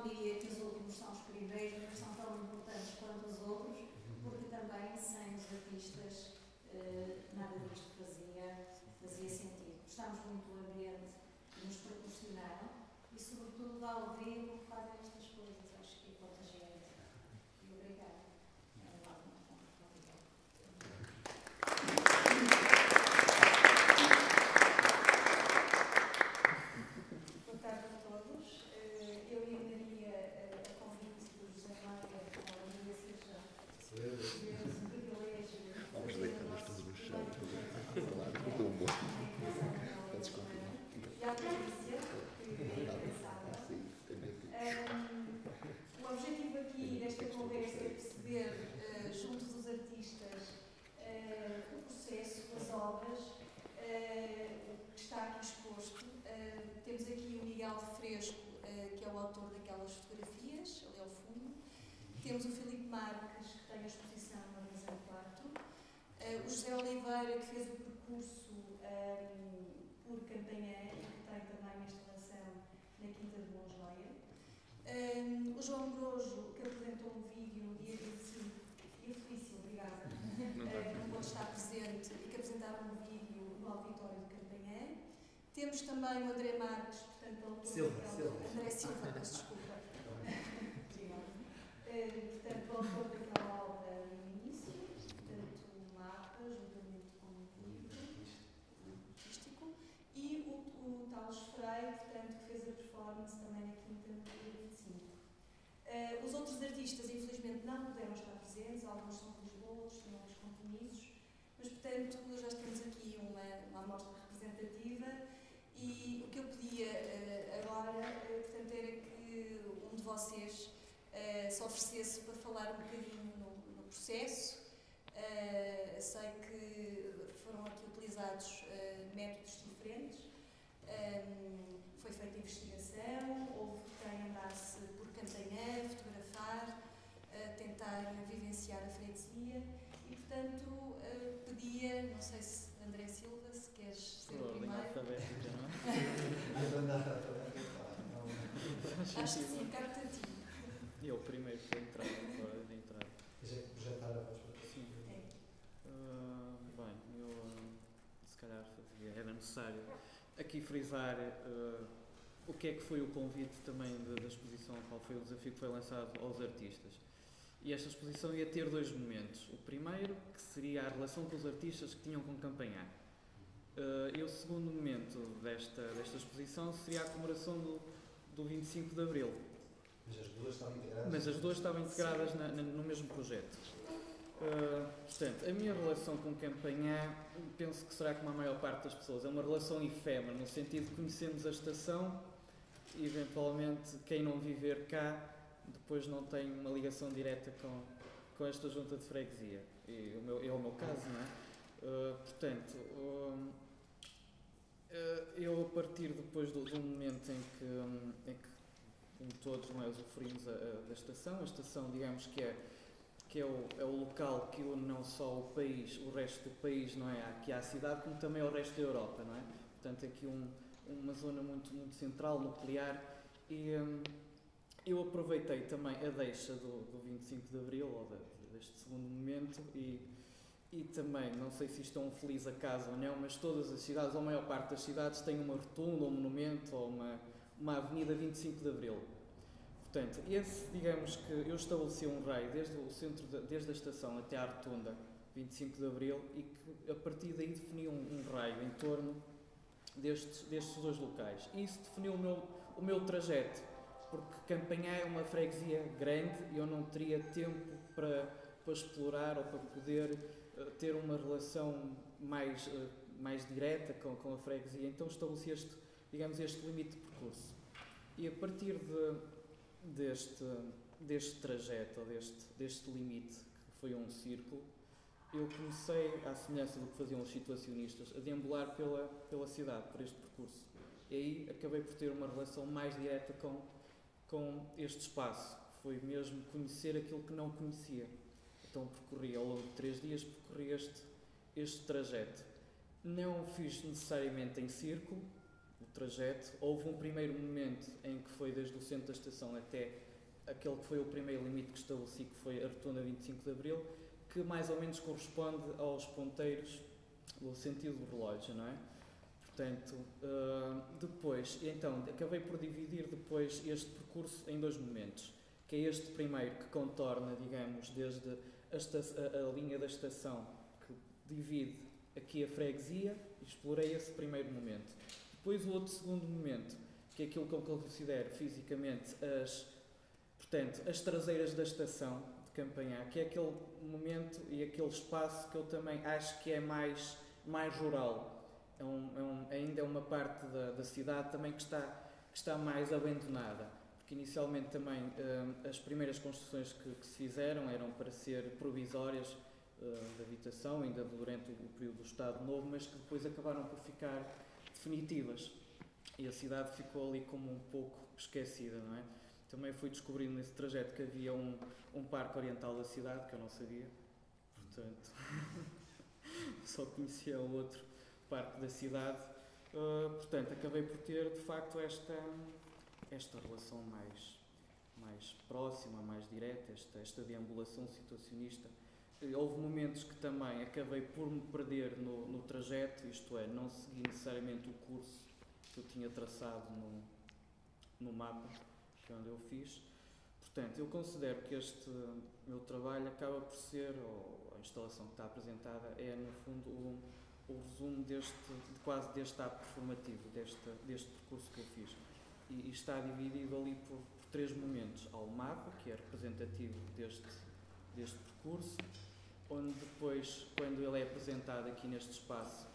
não diria que os últimos são os primeiros, mas são tão importantes quanto os outros, porque também sem os artistas nada disto fazia sentido. Gostamos muito do ambiente que nos proporcionaram e, sobretudo, de ao vivo que fazem estas coisas. Acho que é contagiante. E obrigada. Boa tarde a todos. Eu e a Maria, a convite do José Maria, com a Maria Seja, tivemos um privilégio. Vamos deitar-nos todos no chão. Falar tudo um bom. E a Patrícia, que é pensada. O objetivo aqui desta conversa é perceber, junto dos artistas, o processo, as obras, o que está aqui exposto. Temos aqui o Miguel de Fresco, que é o autor daquelas fotografias, ali ao fundo. Temos o Filipe Marques, que tem a exposição no Armazém 4. O José Oliveira, que fez o percurso por Campanhã e que tem também uma instalação na Quinta de Monjoia. O João Brojo, que apresentou um vídeo no dia 25, e a Felícia, obrigada, não pode estar presente, e que apresentaram um vídeo no Auditório de Campanhã. Temos também o André Marques, portanto, André Silva, peço desculpa. Obrigada. Portanto, o autor daquela obra no início, portanto, o mapa, juntamente com o livro artístico, e o Talos Freire, portanto, que fez a performance também na Quinta no dia 25. Os outros artistas, infelizmente, não puderam estar presentes, alguns são de Lisboa, outros são dos Confinizos, mas, portanto, já temos aqui uma amostra representativa e o que eu pedia agora, portanto, era que um de vocês se oferecesse para falar um bocadinho no processo. Sei que foram aqui utilizados métodos diferentes, foi feita investigação, houve quem andasse por Campanhã, fotografar, tentar vivenciar a freguesia e, portanto, pedia, não sei se André Silva, se queres ser o primeiro. Alfabética, não é? Acho que sim, captativo. Eu primeiro para entrar, fora de entrar. Projetar a voz para Sim. Bem, eu se calhar era necessário aqui frisar o que é que foi o convite também da exposição, qual foi o desafio que foi lançado aos artistas. E esta exposição ia ter dois momentos. O primeiro, que seria a relação com os artistas que tinham com Campanhã. E o segundo momento desta exposição seria a comemoração do 25 de Abril. Mas as duas estavam integradas? Mas as duas estavam integradas no mesmo projeto. Portanto, a minha relação com Campanhã, penso que será como a maior parte das pessoas, é uma relação efêmera, no sentido de conhecermos a estação e, eventualmente, quem não viver cá, depois não tem uma ligação direta com esta junta de freguesia. E é o meu caso, não é? Portanto, eu, a partir depois do momento em que como todos nós usufruímos da estação, a estação, digamos que é o local que une não só o país, o resto do país, não é? Aqui à cidade, como também ao resto da Europa, não é? Portanto, aqui uma zona muito, muito central, nuclear, e eu aproveitei também a deixa do 25 de Abril, ou deste segundo momento, e também, não sei se isto é um feliz acaso ou não, mas todas as cidades, ou a maior parte das cidades, têm uma rotunda, ou um monumento, ou uma avenida 25 de Abril. Portanto, digamos que eu estabeleci um raio desde o centro, desde a estação até à rotunda, 25 de Abril, e que a partir daí defini um raio em torno destes dois locais. E isso definiu o meu trajeto, porque Campanhã é uma freguesia grande e eu não teria tempo para explorar ou para poder ter uma relação mais direta com a freguesia. Então estabeleci este limite de percurso. E a partir deste trajeto, ou deste limite, que foi um círculo, eu comecei, à semelhança do que faziam os situacionistas, a deambular pela cidade, por este percurso. E aí acabei por ter uma relação mais direta com este espaço. Foi mesmo conhecer aquilo que não conhecia. Então percorri, ao longo de 3 dias, este trajeto. Não o fiz necessariamente em círculo, o trajeto. Houve um primeiro momento em que foi desde o centro da estação até aquele que foi o primeiro limite que estabeleci, que foi a rotunda 25 de Abril, que mais ou menos corresponde aos ponteiros do sentido do relógio, não é? Portanto, depois, então, acabei por dividir depois este percurso em dois momentos, que é este primeiro que contorna, digamos, desde a linha da estação, que divide aqui a freguesia, e explorei esse primeiro momento. Depois o outro segundo momento, que é aquilo que eu considero fisicamente as traseiras da estação de Campanhã, que é aquele momento e aquele espaço que eu também acho que é mais rural. Ainda é uma parte da cidade também que está mais abandonada, porque inicialmente também as primeiras construções que se fizeram eram para ser provisórias de habitação, ainda durante o período do Estado Novo, mas que depois acabaram por ficar definitivas e a cidade ficou ali como um pouco esquecida, não é? Também fui descobrindo nesse trajeto que havia um parque oriental da cidade, que eu não sabia, portanto só conhecia o outro parque da cidade. Portanto, acabei por ter de facto esta relação mais próxima, mais direta, esta deambulação situacionista. Houve momentos que também acabei por me perder no trajeto, isto é, não segui necessariamente o curso que eu tinha traçado no mapa, que é onde eu fiz. Portanto, eu considero que este meu trabalho acaba por ser, ou a instalação que está apresentada, é no fundo o resumo quase deste ato performativo, deste percurso que eu fiz. E está dividido ali por três momentos. Há o mapa, que é representativo deste percurso, onde depois, quando ele é apresentado aqui neste espaço,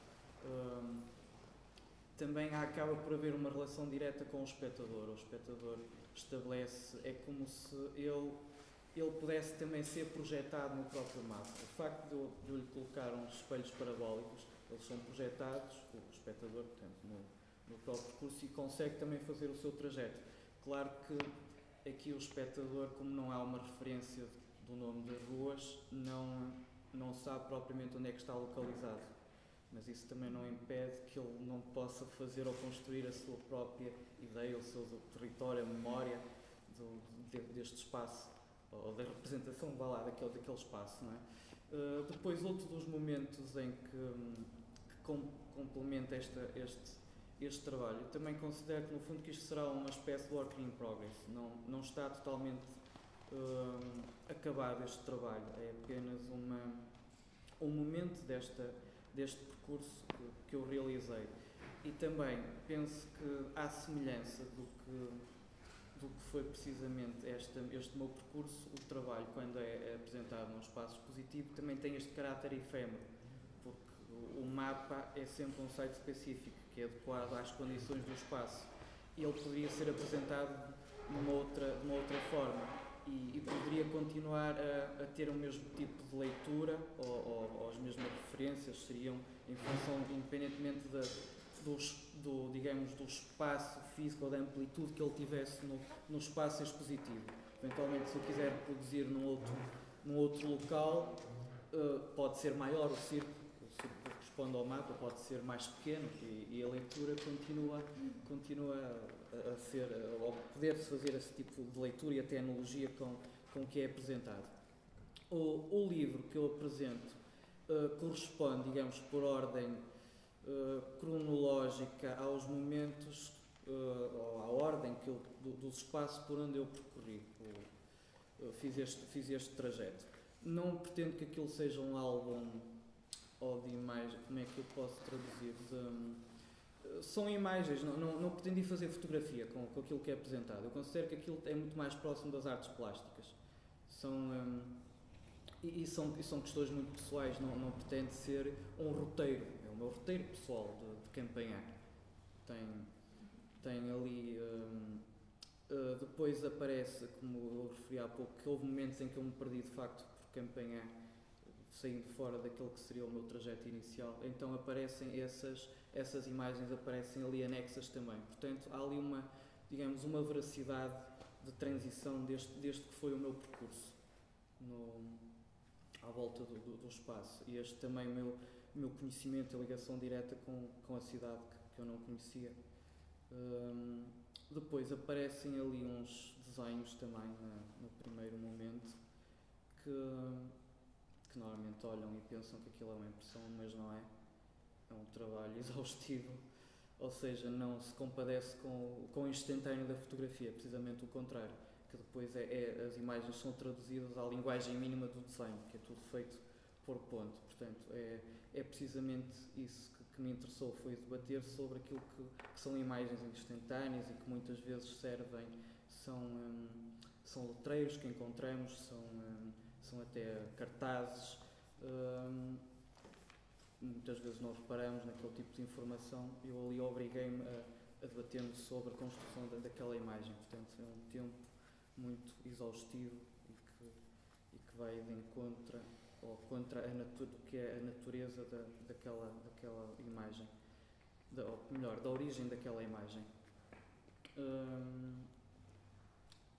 também acaba por haver uma relação direta com o espectador. O espectador estabelece, é como se ele pudesse também ser projetado no próprio mapa. O facto de eu lhe colocar uns espelhos parabólicos, eles são projetados, o espectador, portanto, no próprio percurso, e consegue também fazer o seu trajeto. Claro que aqui o espectador, como não há uma referência do nome das ruas, não sabe propriamente onde é que está localizado. Mas isso também não impede que ele não possa fazer ou construir a sua própria ideia, o seu território, a memória deste espaço, ou da representação, vá lá, daquele espaço, não é? Depois, outro dos momentos em que complementa este trabalho, eu também considero que, no fundo, que isto será uma espécie de work in progress. Não está totalmente acabado este trabalho, é apenas um momento deste percurso que eu realizei. E também penso que, à semelhança do que foi precisamente este meu percurso, o trabalho, quando é apresentado num espaço expositivo, também tem este caráter efêmero, porque o mapa é sempre um site específico, que é adequado às condições do espaço, e ele poderia ser apresentado de uma outra forma, e poderia continuar a ter o mesmo tipo de leitura, ou as mesmas referências seriam em função, independentemente do espaço físico ou da amplitude que ele tivesse no espaço expositivo. Eventualmente, se eu quiser reproduzir num outro local, pode ser maior o círculo corresponde ao mapa, pode ser mais pequeno, e a leitura continua a ser, ou poder-se fazer esse tipo de leitura e até analogia com o que é apresentado. O livro que eu apresento corresponde, digamos, por ordem cronológica aos momentos, ou à ordem dos espaços por onde eu percorri. Fiz este trajeto. Não pretendo que aquilo seja um álbum ou de imagens, como é que eu posso traduzir? São imagens, não pretendi fazer fotografia com aquilo que é apresentado. Eu considero que aquilo é muito mais próximo das artes plásticas. São questões muito pessoais, não pretende ser um roteiro. É o meu roteiro pessoal de Campanhã. Tem ali... depois aparece, como eu referi há pouco, que houve momentos em que eu me perdi de facto por Campanhã, saindo fora daquele que seria o meu trajeto inicial. Então aparecem essas imagens, aparecem ali anexas também. Portanto, há ali uma veracidade de transição deste que foi o meu percurso à volta do espaço. E este também meu conhecimento, a ligação direta com a cidade que eu não conhecia, Depois aparecem ali uns desenhos também no primeiro momento que normalmente olham e pensam que aquilo é uma impressão, mas não é. É um trabalho exaustivo, ou seja, não se compadece com o instantâneo da fotografia, precisamente o contrário, que depois as imagens são traduzidas à linguagem mínima do desenho, que é tudo feito por ponto. Portanto, é precisamente isso que me interessou, foi debater sobre aquilo que são imagens instantâneas e que muitas vezes são letreiros que encontramos, são até cartazes. Muitas vezes não reparamos naquele tipo de informação. Eu ali obriguei-me a debater-me sobre a construção daquela imagem. Portanto, é um tempo muito exaustivo e que vai de encontro ou contra do que é a natureza daquela imagem, ou melhor, da origem daquela imagem.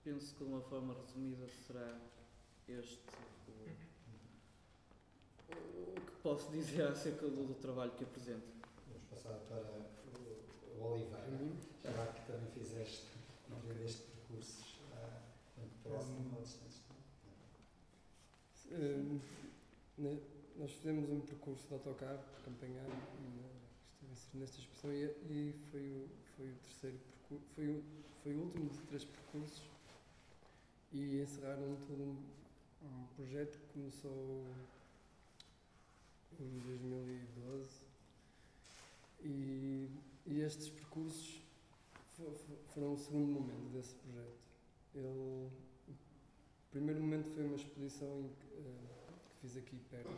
Penso que de uma forma resumida será este o que posso dizer acerca do trabalho que apresento. Vamos passar para o Oliveira, já que também fizeste este percurso próximo ou distante. Nós fizemos um percurso de autocarro por Campanhã, nesta expressão, e foi o terceiro percurso, foi o último de 3 percursos, e encerraram todo um projeto que começou em 2012, e estes percursos foram o segundo momento desse projeto. O primeiro momento foi uma exposição que fiz aqui perto,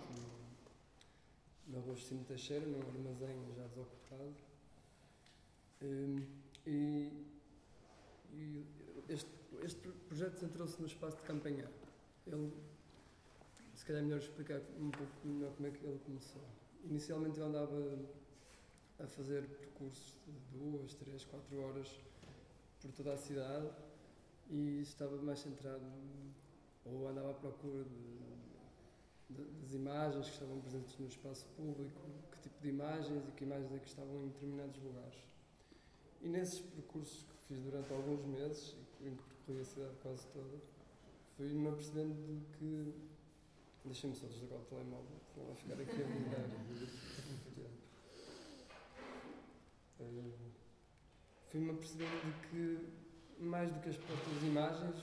na Rua Justino Teixeira, num armazém já desocupado. E este projeto centrou-se no espaço de Campanhã. Se calhar é melhor explicar um pouco melhor como é que ele começou. Inicialmente eu andava a fazer percursos de 2, 3, 4 horas por toda a cidade e estava mais centrado, ou andava à procura das imagens que estavam presentes no espaço público, que tipo de imagens e que imagens é que estavam em determinados lugares. E nesses percursos que fiz durante alguns meses, em que percorri a cidade quase toda, fui-me apercebendo de que... Deixem-me só desligar o telemóvel, senão vai ficar aqui a brincar muito tempo. Fui-me apercebendo de que, mais do que as próprias imagens,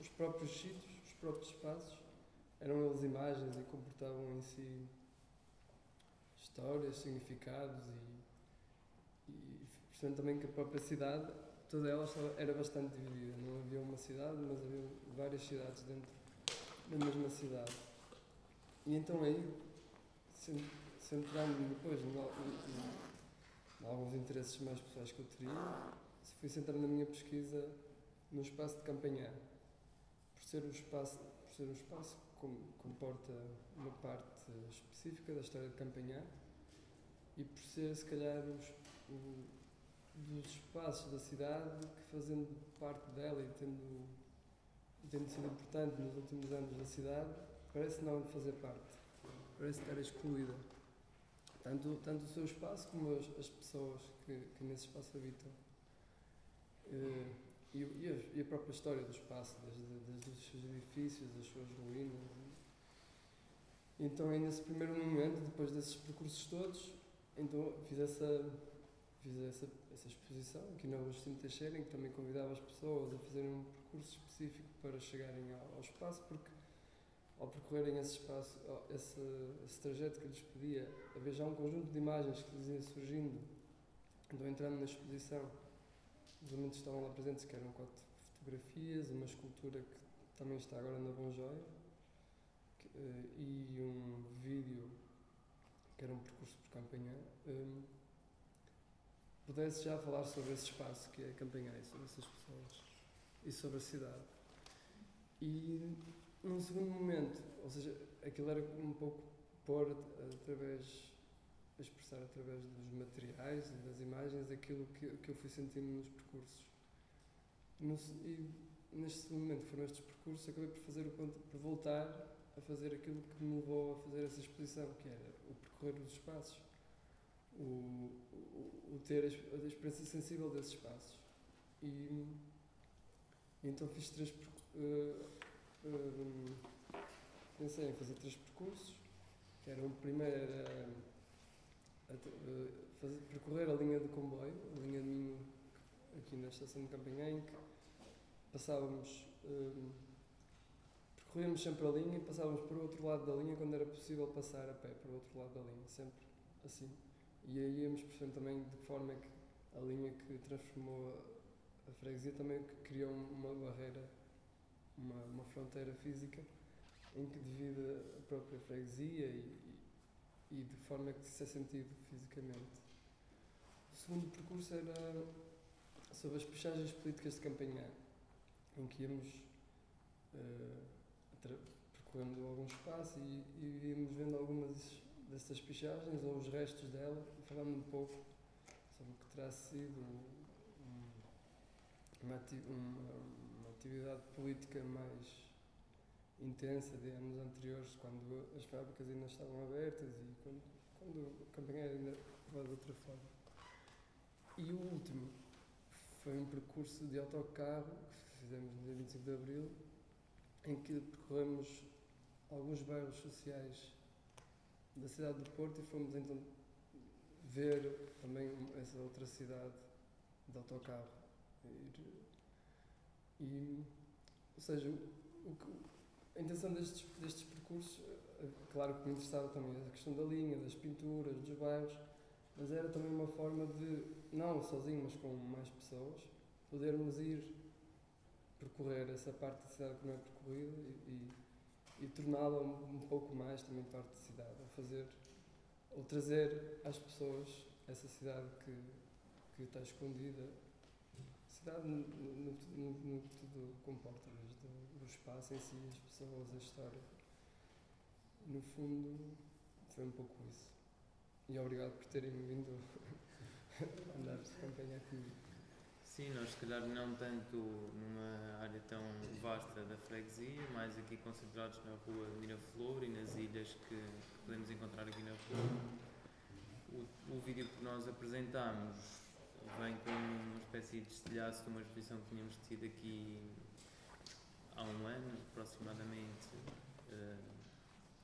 os próprios sítios, os próprios espaços, eram eles imagens e comportavam em si histórias, significados e percebendo também que a própria cidade, toda ela era bastante dividida. Não havia uma cidade, mas havia várias cidades dentro da mesma cidade. E então aí, centrando-me depois em alguns interesses mais pessoais que eu teria, fui centrando na minha pesquisa no espaço de Campanhã. Por ser um espaço que comporta uma parte específica da história de Campanhã e por ser, se calhar, dos espaços da cidade que, fazendo parte dela e tendo sido importante nos últimos anos da cidade, parece não fazer parte, parece estar excluída. Tanto o seu espaço como as pessoas que nesse espaço habitam. E a própria história do espaço, desde os seus edifícios, as suas ruínas. Então, aí nesse primeiro momento, depois desses percursos todos, então fiz essa exposição aqui na Rua Justino Teixeira, em que também convidava as pessoas a fazerem um percurso específico para chegarem ao espaço, porque ao percorrerem esse espaço, esse trajeto que lhes pedia, havia já um conjunto de imagens que lhes ia surgindo. Então, entrando na exposição, os elementos estavam lá presentes, que eram 4 fotografias, uma escultura que também está agora na Bonjoia, e um vídeo que era um percurso por Campanhã. Pudesse já falar sobre esse espaço que é Campanhã e sobre essas pessoas e sobre a cidade. E num segundo momento, ou seja, aquilo era um pouco expressar através dos materiais e das imagens aquilo que eu fui sentindo nos percursos. E neste segundo momento que foram estes percursos, acabei por voltar a fazer aquilo que me levou a fazer essa exposição, que era o percorrer os espaços. o ter a experiência sensível desses espaços. E então fiz pensei em fazer 3 percursos, que era o primeiro era percorrer a linha de comboio, a linha de Minho, aqui na estação de Campanhã, que passávamos, percorríamos sempre a linha e passávamos para o outro lado da linha quando era possível passar a pé para o outro lado da linha, sempre assim. E aí íamos percebendo também de que forma é que a linha que transformou a freguesia também criou uma barreira, uma fronteira física em que divide a própria freguesia e de forma que se é sentido fisicamente. O segundo percurso era sobre as puxagens políticas de Campanhã, em que íamos percorrendo algum espaço e íamos vendo algumas dessas pichagens ou os restos dela e falando um pouco sobre o que terá sido uma atividade política mais intensa de anos anteriores, quando as fábricas ainda estavam abertas e quando a Campanhã ainda estava de outra forma. E o último foi um percurso de autocarro que fizemos no dia 25 de Abril, em que percorremos alguns bairros sociais da cidade do Porto e fomos então ver também essa outra cidade de autocarro. Ou seja, a intenção destes percursos, claro que me interessava também a questão da linha, das pinturas, dos bairros, mas era também uma forma de, não sozinho, mas com mais pessoas, podermos ir percorrer essa parte da cidade que não é percorrida e torná-la um pouco mais também parte da cidade, ou trazer às pessoas essa cidade que está escondida. A cidade no que tudo comporta, desde o espaço em si, as pessoas, a história. No fundo, foi um pouco isso. E obrigado por terem vindo andar de Campanhã comigo. Sim, nós se calhar não tanto numa área tão vasta da freguesia, mais aqui concentrados na rua Miraflor e nas ilhas que podemos encontrar aqui na rua. O vídeo que nós apresentámos vem com uma espécie de estilhaço de uma exposição que tínhamos tido aqui há um ano, aproximadamente,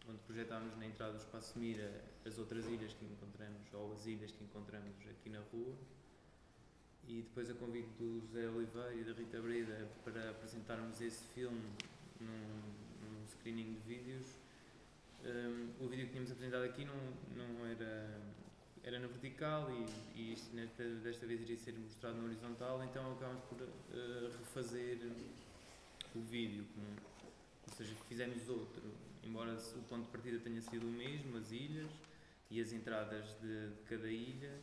onde projetámos na entrada do Espaço Mira as outras ilhas que encontramos, ou as ilhas que encontramos aqui na rua. E depois a convite do José Oliveira e da Rita Breda para apresentarmos esse filme num screening de vídeos. O vídeo que tínhamos apresentado aqui não era na vertical e isto desta vez iria ser mostrado na horizontal, então acabámos por refazer o vídeo, ou seja, fizemos outro, embora o ponto de partida tenha sido o mesmo, as ilhas e as entradas de cada ilha.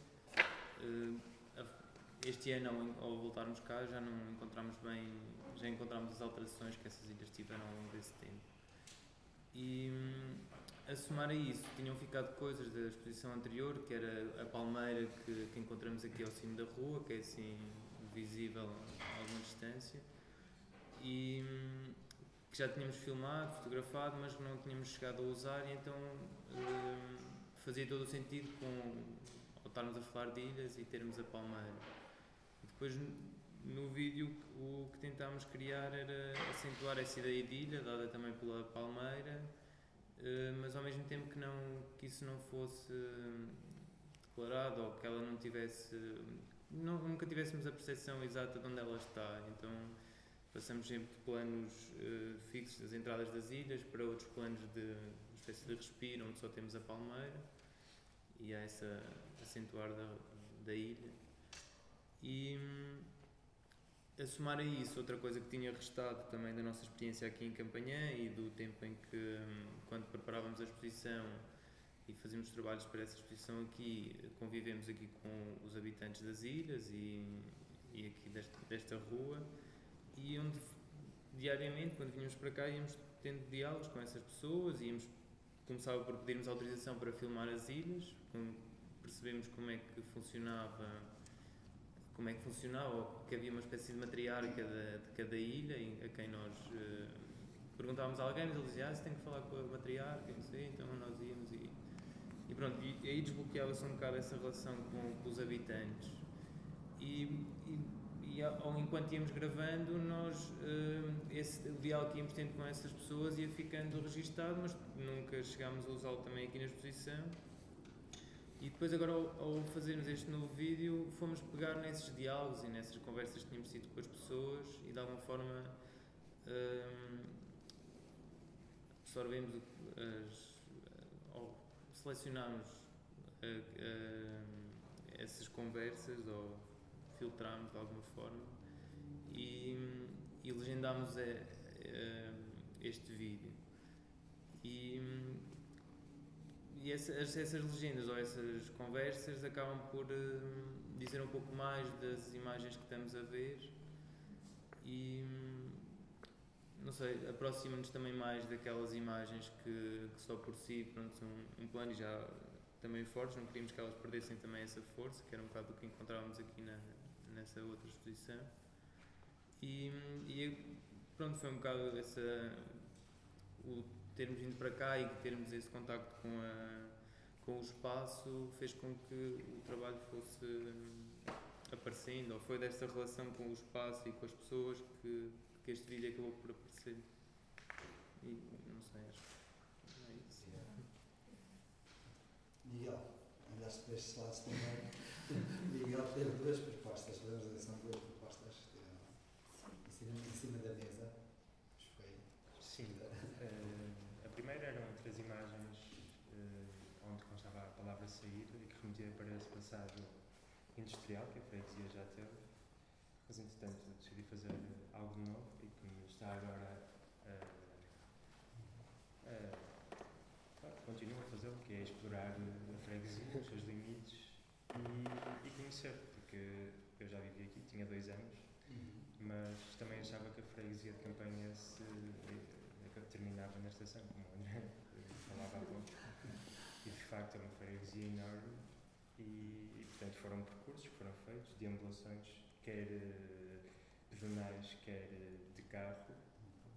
Este ano, ao voltarmos cá, já não encontramos bem, já encontramos as alterações que essas ilhas tiveram ao longo desse tempo. E a somar a isso, tinham ficado coisas da exposição anterior, que era a palmeira que encontramos aqui ao cimo da rua, que é assim visível a alguma distância, e que já tínhamos filmado, fotografado, mas não tínhamos chegado a usar, e então fazia todo o sentido ao estarmos a falar de ilhas e termos a palmeira. Depois, no vídeo, o que tentámos criar era acentuar essa ideia de ilha, dada também pela palmeira, mas ao mesmo tempo que isso não fosse declarado, ou que ela não tivesse, nunca tivéssemos a percepção exata de onde ela está. Então passamos sempre de planos fixos das entradas das ilhas para outros planos de uma espécie de respiro, onde só temos a palmeira e há essa acentuar da ilha. E a somar a isso, outra coisa que tinha restado também da nossa experiência aqui em Campanhã e do tempo em que, quando preparávamos a exposição e fazíamos trabalhos para essa exposição aqui, convivemos aqui com os habitantes das ilhas e aqui desta rua, e onde diariamente, quando vinhamos para cá, íamos tendo diálogos com essas pessoas, começava por pedirmos autorização para filmar as ilhas, percebemos como é que funcionava, ou que havia uma espécie de matriarca de cada ilha, a quem nós perguntávamos a alguém, mas ele dizia, se tem que falar com a matriarca, não sei, então nós íamos e pronto, e aí desbloqueava-se um bocado essa relação com os habitantes. Enquanto íamos gravando, nós, o diálogo que íamos tendo com essas pessoas ia ficando registado, mas nunca chegámos a usá-lo também aqui na exposição. E depois agora, ao fazermos este novo vídeo, fomos pegar nesses diálogos e nessas conversas que tínhamos tido com as pessoas e de alguma forma absorvemos ou selecionámos essas conversas ou filtrámos de alguma forma e legendámos este vídeo. E essas legendas ou essas conversas acabam por dizer um pouco mais das imagens que estamos a ver e, não sei, aproxima-nos também mais daquelas imagens que só por si, pronto, são um plano e já também fortes, não queríamos que elas perdessem também essa força, que era um bocado do que encontrávamos aqui nessa outra exposição. Pronto, foi um bocado o termos vindo para cá e termos esse contacto com o espaço fez com que o trabalho fosse aparecendo, ou foi desta relação com o espaço e com as pessoas que este vídeo acabou por aparecer. E não sei, acho que é isso. Miguel, andaste por estes lados também. Miguel teve duas propostas, podemos dizer, são duas propostas em cima da mesa. Sim. A primeira eram 3 imagens onde constava a palavra saída e que remetia para esse passado industrial que a freguesia já teve, mas entretanto decidi fazer algo novo e que me está agora continuo a fazê-lo, que é explorar a freguesia, os seus limites e conhecer, porque eu já vivi aqui, tinha 2 anos, mas também achava que a freguesia de Campanha terminava na estação, como o André falava há pouco. E de facto é uma freguesia enorme e portanto foram percursos que foram feitos, deambulações, quer de jornais, quer de carro,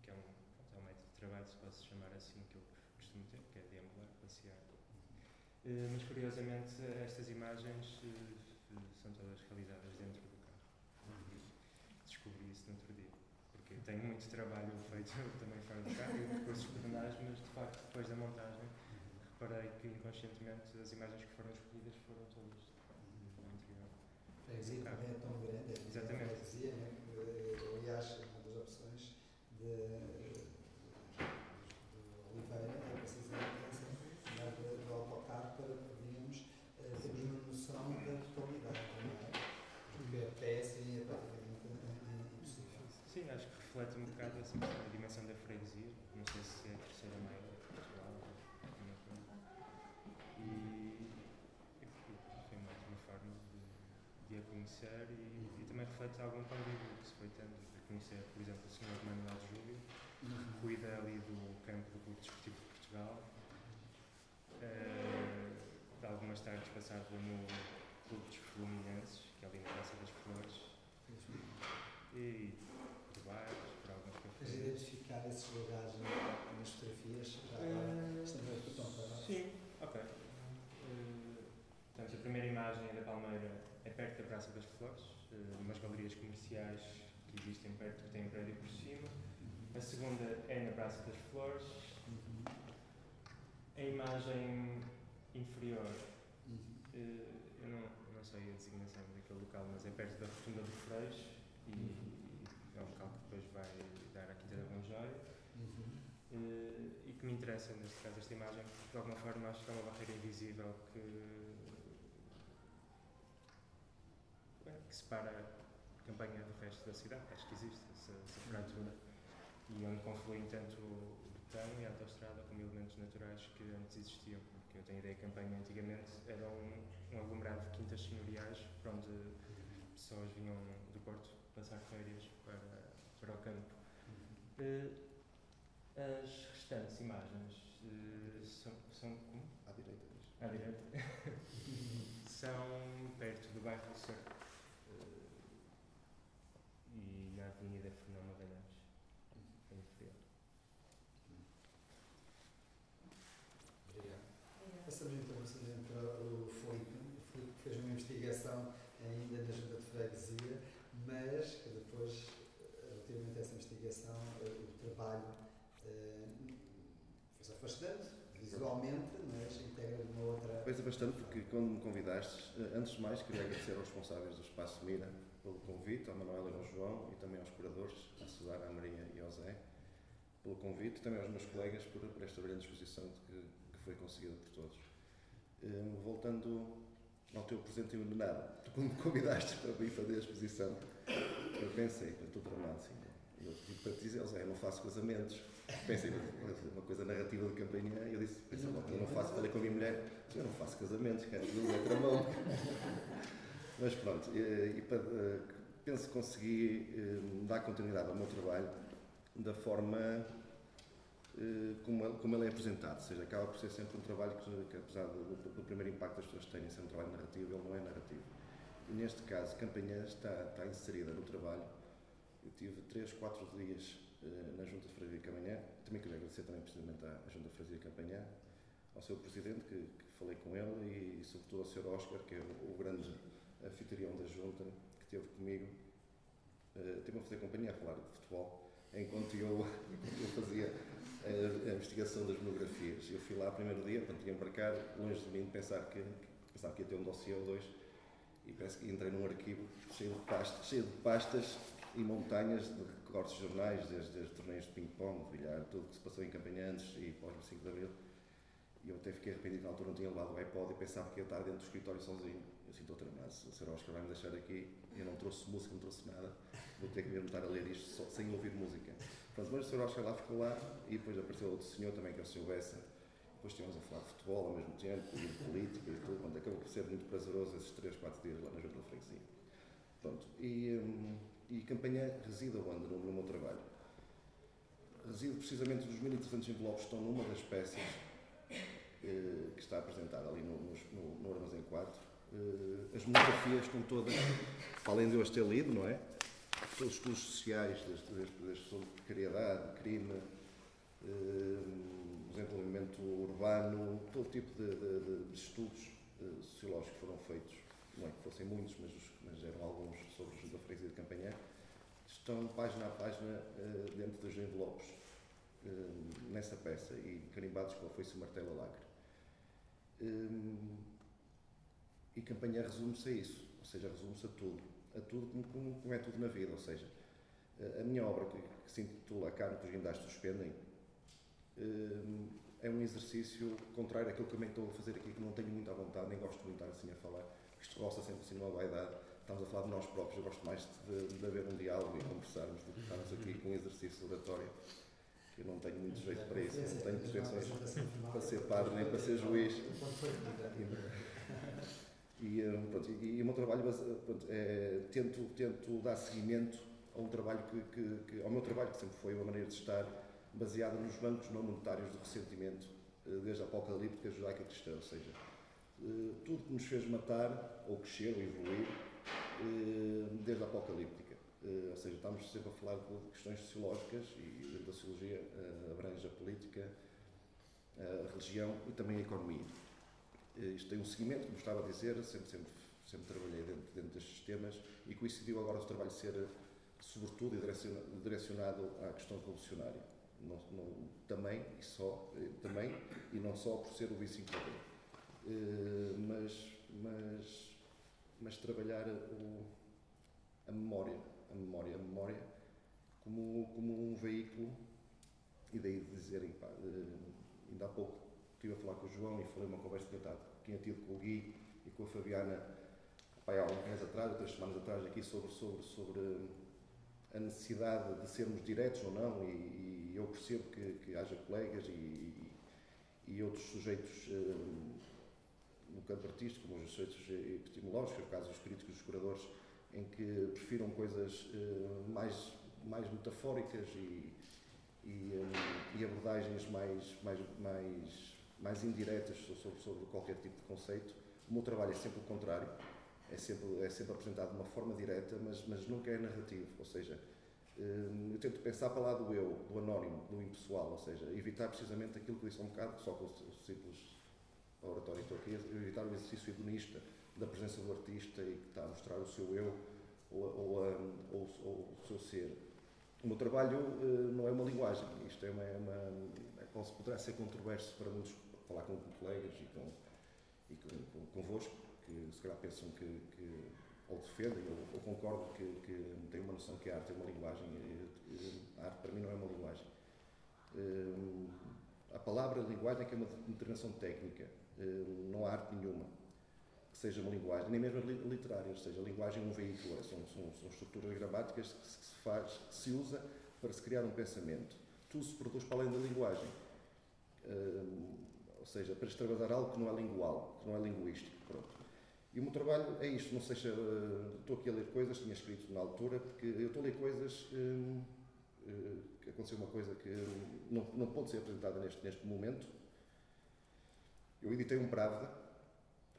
que é um método de trabalho, se posso chamar assim, que eu costumo ter, que é deambular, passear. Mas curiosamente estas imagens são todas realizadas dentro do carro. Descobri isso no outro dia. Porque tenho muito trabalho feito também fora do carro e percursos pedonais, mas de facto depois da montagem reparei que inconscientemente as imagens que foram escolhidas foram todas no interior. A freguesia também é tão grande, exatamente. A freguesia, né? Aliás, uma das opções de Oliveira é precisamente essa, do autocarro para podermos termos uma noção da totalidade, não é? Porque a pé seria praticamente impossível. Sim, acho que reflete um bocado a dimensão da freguesia. Não sei se é a terceira maior de Portugal ou alguma coisa. E foi uma forma de a conhecer e também reflete algum convívio que se foi tendo de conhecer, por exemplo, o Sr. Manuel de Júlio, que cuida ali do campo do Clube Desportivo de Portugal. De algumas tardes passado no Clube dos Fluminenses, que é ali na Praça das Flores. E por alguns Queres cafés. identificar esses lugares nas fotografias? Já agora estamos a ver para Sim, ok. Portanto, a primeira imagem é da Palmeira, é perto da Praça das Flores, umas galerias comerciais que existem perto, que têm um prédio por cima. A segunda é na Praça das Flores. A imagem inferior, eu não sei a designação daquele local, mas é perto da Rotunda do Freixo e é um local que depois vai dar à Quinta da Bonjoia. E que me interessa, neste caso, esta imagem, porque de alguma forma acho que é uma barreira invisível que separa a Campanha do resto da cidade. Acho que existe essa fratura. E onde confluem tanto o betão e a autoestrada como elementos naturais que antes existiam. Porque eu tenho a ideia que a Campanha antigamente era um aglomerado de quintas senhoriais para onde pessoas vinham do Porto passar férias para o campo. As restantes imagens são como? À direita. À direita. São perto do bairro do Cerco e na Avenida Fernão Magalhães, em inferior. Obrigado. Passamos então a investigação ainda na Junta de Freguesia, mas que depois, relativamente a essa investigação, o trabalho foi-se afastando visualmente, mas integra de uma outra... Coisa bastante, porque quando me convidaste, antes de mais queria agradecer aos responsáveis do Espaço Mira pelo convite, ao Manuel e ao João, e também aos curadores, à Susana, à Maria e ao Zé, pelo convite, e também aos meus colegas por esta brilhante exposição que foi conseguida por todos. Voltando ao teu presente iluminado, tu quando me convidaste para vir fazer a exposição, eu pensei, estou tramado assim, eu digo para te dizer, Zé, eu não faço casamentos. Pensei, uma coisa narrativa do Campanhã, e eu disse, eu não faço, falei com a minha mulher, eu não faço casamentos, quero que Deus é tramão. Mas pronto, penso que consegui dar continuidade ao meu trabalho da forma como ele é apresentado, ou seja, acaba por ser sempre um trabalho que apesar do primeiro impacto das pessoas terem ser um trabalho narrativo, ele não é narrativo. E neste caso, Campanhã está inserida no trabalho. Eu tive 3, 4 dias na Junta de Freguesia de Campanhã. Também queria agradecer também precisamente à Junta de Freguesia de Campanhã, ao seu presidente, que falei com ele, e sobretudo ao Sr. Oscar, que é o grande anfitrião da Junta, que esteve comigo, teve a fazer companhia a falar de futebol, enquanto eu fazia a investigação das monografias. Eu fui lá o primeiro dia, portanto, tinha embarcar, longe de mim, pensar que ia ter um dossiê ou dois, e parece que entrei num arquivo cheio de pastas e montanhas de recortes de jornais, desde torneios de ping-pong, de bilhar, tudo o que se passou em Campanhã antes e pós 5 de Abril. E eu até fiquei arrependido, na altura não tinha levado o iPod e pensava que ia estar dentro do escritório sozinho. Eu sinto outra massa, o Sr. Oscar vai-me deixar aqui, eu não trouxe música, não trouxe nada, vou ter que mesmo estar a ler isto só, sem ouvir música. Pronto, mas o Sr. Oscar lá ficou lá, e depois apareceu outro senhor também, que é o Sr. Bessa. Depois estivemos a falar de futebol ao mesmo tempo, e de política e tudo, pronto, acabou por ser muito prazeroso esses 3, 4 dias lá na Junta de Freguesia. Pronto, e Campanhã reside onde no meu trabalho? Reside precisamente dos 1.300 envelopes que estão numa das peças que está apresentada ali no Armazém 4. As monografias estão todas, além de eu as ter lido, não é? Todos os estudos sociais, desde sobre precariedade, crime, desenvolvimento urbano, todo tipo de estudos sociológicos foram feitos, não é que fossem muitos, mas eram alguns sobre a freguesia de Campanhã, estão página a página dentro dos envelopes nessa peça e carimbados com a foice, o martelo, a lacre. E Campanhã resume-se a isso, ou seja, resume-se a tudo como é tudo na vida, ou seja, a minha obra que se intitula A Carne que os guindastes suspendem é um exercício contrário àquilo que também estou a fazer aqui, que não tenho muita vontade, nem gosto muito de estar assim a falar, isto roça sempre assim uma vaidade, estamos a falar de nós próprios, eu gosto mais de haver um diálogo e conversarmos do que estarmos aqui com um exercício oratório. Eu não tenho muito jeito para isso, não tenho pretensões para ser padre nem para ser juiz. E o meu trabalho, tento dar seguimento a um trabalho ao meu trabalho, que sempre foi uma maneira de estar baseada nos bancos não monetários do ressentimento, desde a apocalíptica judaica cristã, ou seja, tudo que nos fez matar, ou crescer, ou evoluir, desde a apocalíptica. Ou seja, estamos sempre a falar de questões sociológicas e da sociologia abrange a política, a religião e também a economia. Isto tem um seguimento, como estava a dizer, sempre trabalhei dentro destes temas e coincidiu agora o trabalho ser, sobretudo, direcionado à questão revolucionária. Também e não só por ser o 25 de Abril. Mas trabalhar a memória como um veículo, e daí dizerem, ainda há pouco estive a falar com o João e falei uma conversa que eu tinha tido com o Gui e com a Fabiana há alguns meses atrás, 3 semanas atrás, aqui sobre a necessidade de sermos diretos ou não, e eu percebo que haja colegas e outros sujeitos no campo artístico, como os sujeitos epistemológicos, no caso dos críticos, dos curadores, em que prefiram coisas mais metafóricas e abordagens mais indiretas sobre qualquer tipo de conceito. O meu trabalho é sempre o contrário, é sempre apresentado de uma forma direta, mas nunca é narrativo, ou seja, eu tento pensar para lá do eu, do anónimo, do impessoal, ou seja, evitar precisamente aquilo que eu disse há um bocado, só com o simples oratório estou aqui, evitar o exercício hedonista da presença do artista e que está a mostrar o seu eu ou o seu ser. O meu trabalho não é uma linguagem, isto poderá ser controverso para muitos, falar com colegas e convosco, que se calhar pensam que ou defendem ou concordam que têm uma noção que a arte é uma linguagem. A arte para mim não é uma linguagem. A palavra linguagem é que é uma intervenção técnica, não há arte nenhuma que seja uma linguagem, nem mesmo literária, ou seja, a linguagem é um veículo, são estruturas gramáticas que se usa para se criar um pensamento. Tudo se produz para além da linguagem, ou seja, para extravasar algo que não é lingual, que não é linguístico. Pronto. E o meu trabalho é isto, não sei se estou aqui a ler coisas, tinha escrito na altura, porque eu estou a ler coisas, que aconteceu uma coisa que não pode ser apresentada neste momento. Eu editei um Pravda,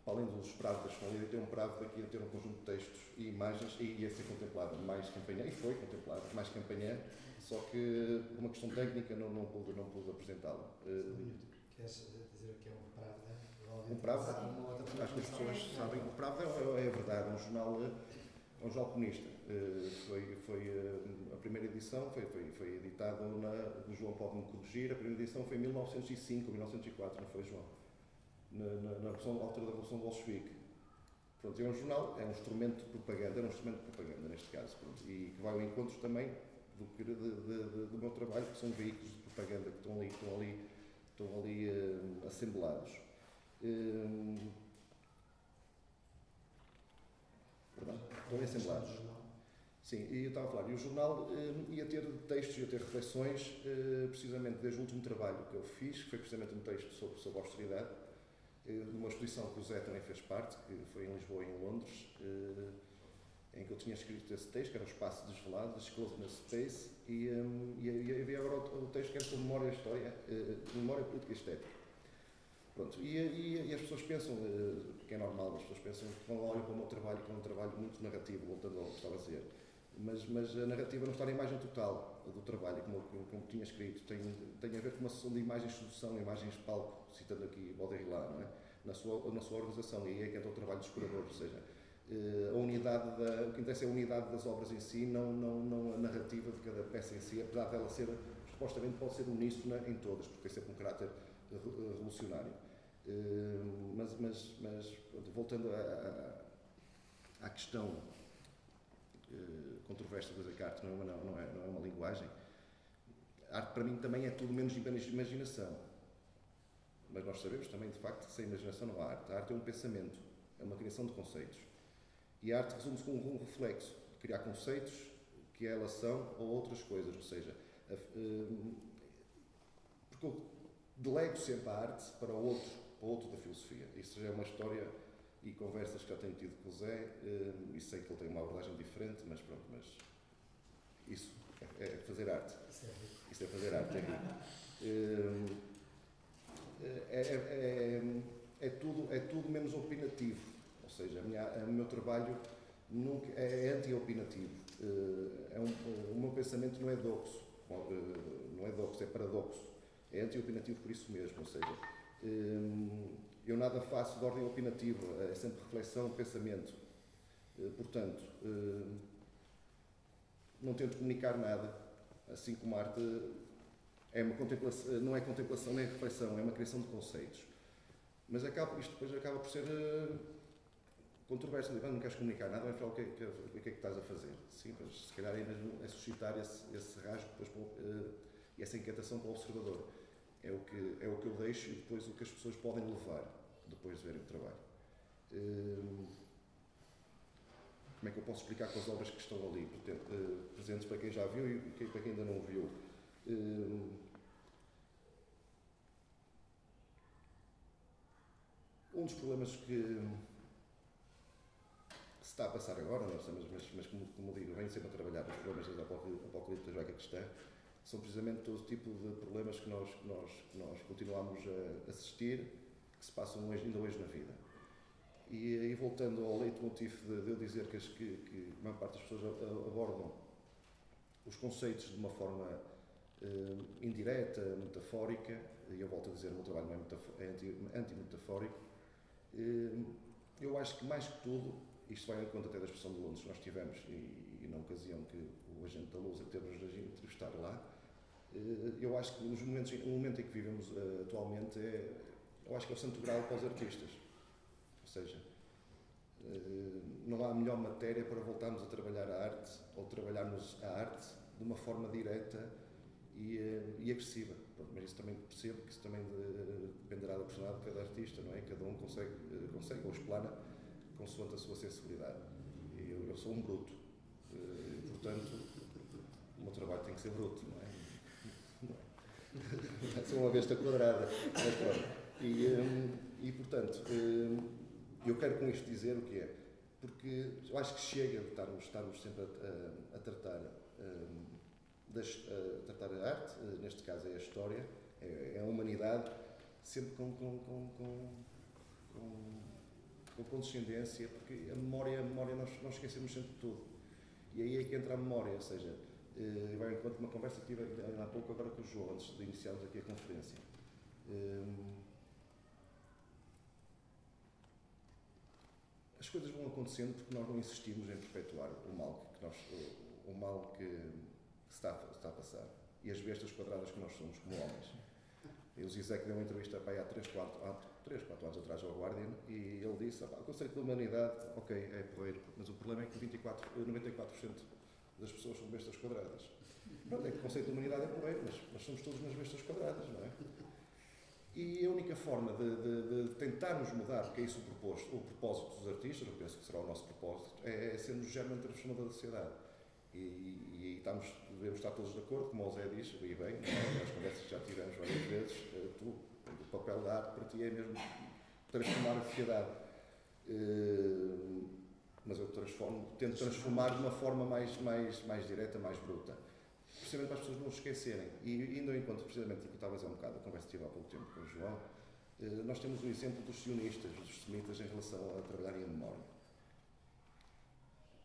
para além dos Pravdas, eu editei um Pravda que ia ter um conjunto de textos e imagens e ia ser contemplado mais Campanhã, e foi contemplado mais Campanhã, só que por uma questão técnica não pude apresentá-lo. Queres dizer o que é um Pravda? Um Pravda, acho que as pessoas sabem, o Pravda é a verdade, é um jornal comunista. Foi a primeira edição, foi editado no João pode me corrigir, a primeira edição foi em 1905 ou 1904, não foi, João? Na altura da Revolução Bolchevique. Pronto, é um jornal, é um instrumento de propaganda, neste caso, pronto, e que vai ao encontro também do meu trabalho, que são veículos de propaganda que estão ali assemblados. Estão assemblados. Sim, e eu estava a falar, e o jornal ia ter textos, ia ter reflexões, precisamente desde o último trabalho que eu fiz, que foi precisamente um texto sobre a austeridade, numa exposição que o Zé também fez parte, que foi em Lisboa e em Londres, em que eu tinha escrito esse texto, que era o Espaço Desvelado, Discloseness Space, e havia agora o texto que era sobre memória e história, memória política e estética. Pronto, e as pessoas pensam, que é normal, as pessoas pensam que quando olham para o meu trabalho, que é um trabalho muito narrativo, voltando ao que estava a dizer, mas a narrativa não está na imagem total do trabalho, como tinha escrito, tem a ver com uma sessão de imagens de sedução, imagens de palco, citando aqui Baudrillard, não é? na sua organização, e aí é que entra o trabalho dos curadores, ou seja, o que interessa é a unidade das obras em si, não a narrativa de cada peça em si, apesar dela ser, supostamente pode ser uníssona em todas, porque tem sempre um caráter revolucionário. Mas voltando à questão controversa de dizer que a arte não é uma linguagem, a arte para mim também é tudo menos imaginação. Mas nós sabemos também, de facto, que sem imaginação não há arte. A arte é um pensamento, é uma criação de conceitos. E a arte resume-se com um reflexo, criar conceitos que elas são ou outras coisas, ou seja, porque eu delego sempre a arte para o outro da filosofia. Isso já é uma história e conversas que já tenho tido com o Zé, e sei que ele tem uma abordagem diferente, mas pronto, isso é fazer arte. Isso é fazer arte, é tudo menos opinativo, ou seja, o meu trabalho nunca é anti-opinativo. O meu pensamento não é doxo, é paradoxo, é anti-opinativo por isso mesmo, ou seja, eu nada faço de ordem opinativa, é sempre reflexão, pensamento. Portanto, não tento comunicar nada, assim como a arte é uma contemplação, não é contemplação nem reflexão, é uma criação de conceitos. Mas isto depois acaba por ser controverso. Não queres comunicar nada, vai falar o que é que estás a fazer. Sim, mas se calhar é mesmo suscitar esse rasgo e essa inquietação para o observador. É o que eu deixo e depois o que as pessoas podem levar depois de verem o trabalho. Como é que eu posso explicar com as obras que estão ali presentes para quem já viu e para quem ainda não viu? Um dos problemas que se está a passar agora, não sei, mas como digo, venho sempre a trabalhar os problemas das apocaliptas já que está, são precisamente todo tipo de problemas que nós continuamos a assistir, que se passam ainda hoje na vida. E voltando ao leitmotiv de eu dizer que a maior parte das pessoas abordam os conceitos de uma forma indireta, metafórica, e eu volto a dizer, o meu trabalho não é anti-metafórico, Eu acho que, mais que tudo, isto vai em conta até da expressão de Londres que nós tivemos, e na ocasião que o agente da Lusa teve-nos a entrevistar lá, eu acho que o momento em que vivemos atualmente eu acho que é o santo grau para os artistas. Ou seja, não há melhor matéria para voltarmos a trabalhar a arte, ou trabalharmos a arte de uma forma direta e agressiva. Pronto, mas isso também percebo que isso também dependerá da personalidade de cada artista, não é? Cada um consegue ou explana consoante a sua sensibilidade. Eu sou um bruto, portanto, o meu trabalho tem que ser bruto, não é? Sou uma besta quadrada. Mas pronto. E portanto, eu quero com isto dizer o que é, porque eu acho que chega de estarmos sempre a tratar a arte, neste caso é a história, é a humanidade, sempre com condescendência, porque a memória nós esquecemos sempre de tudo. E aí é que entra a memória, ou seja, vai enquanto uma conversa que tive há pouco agora com o João, antes de iniciarmos aqui a conferência. As coisas vão acontecendo porque nós não insistimos em perpetuar o mal que se está a passar. E as bestas quadradas que nós somos como homens. O Zizek deu uma entrevista há 3, 4 anos atrás ao Guardian e ele disse: o conceito da humanidade, ok, é porreiro, mas o problema é que 94% das pessoas são bestas quadradas. Não é que o conceito de humanidade é porreiro, mas somos todos umas bestas quadradas, não é? E a única forma de tentarmos mudar, porque é isso o propósito dos artistas, eu penso que será o nosso propósito, é sermos germente transformador da sociedade. E devemos estar todos de acordo, como o Zé diz, e bem, nas conversas que já tivemos várias vezes, o papel da arte para ti é mesmo transformar a sociedade. Mas eu tento transformar de uma forma mais direta, mais bruta. Precisamente para as pessoas não se esquecerem. E ainda enquanto, precisamente, que estava a dizer um bocado, a conversa que tive há pouco tempo com o João, nós temos um exemplo dos sionistas, dos semitas, em relação a trabalharem a memória.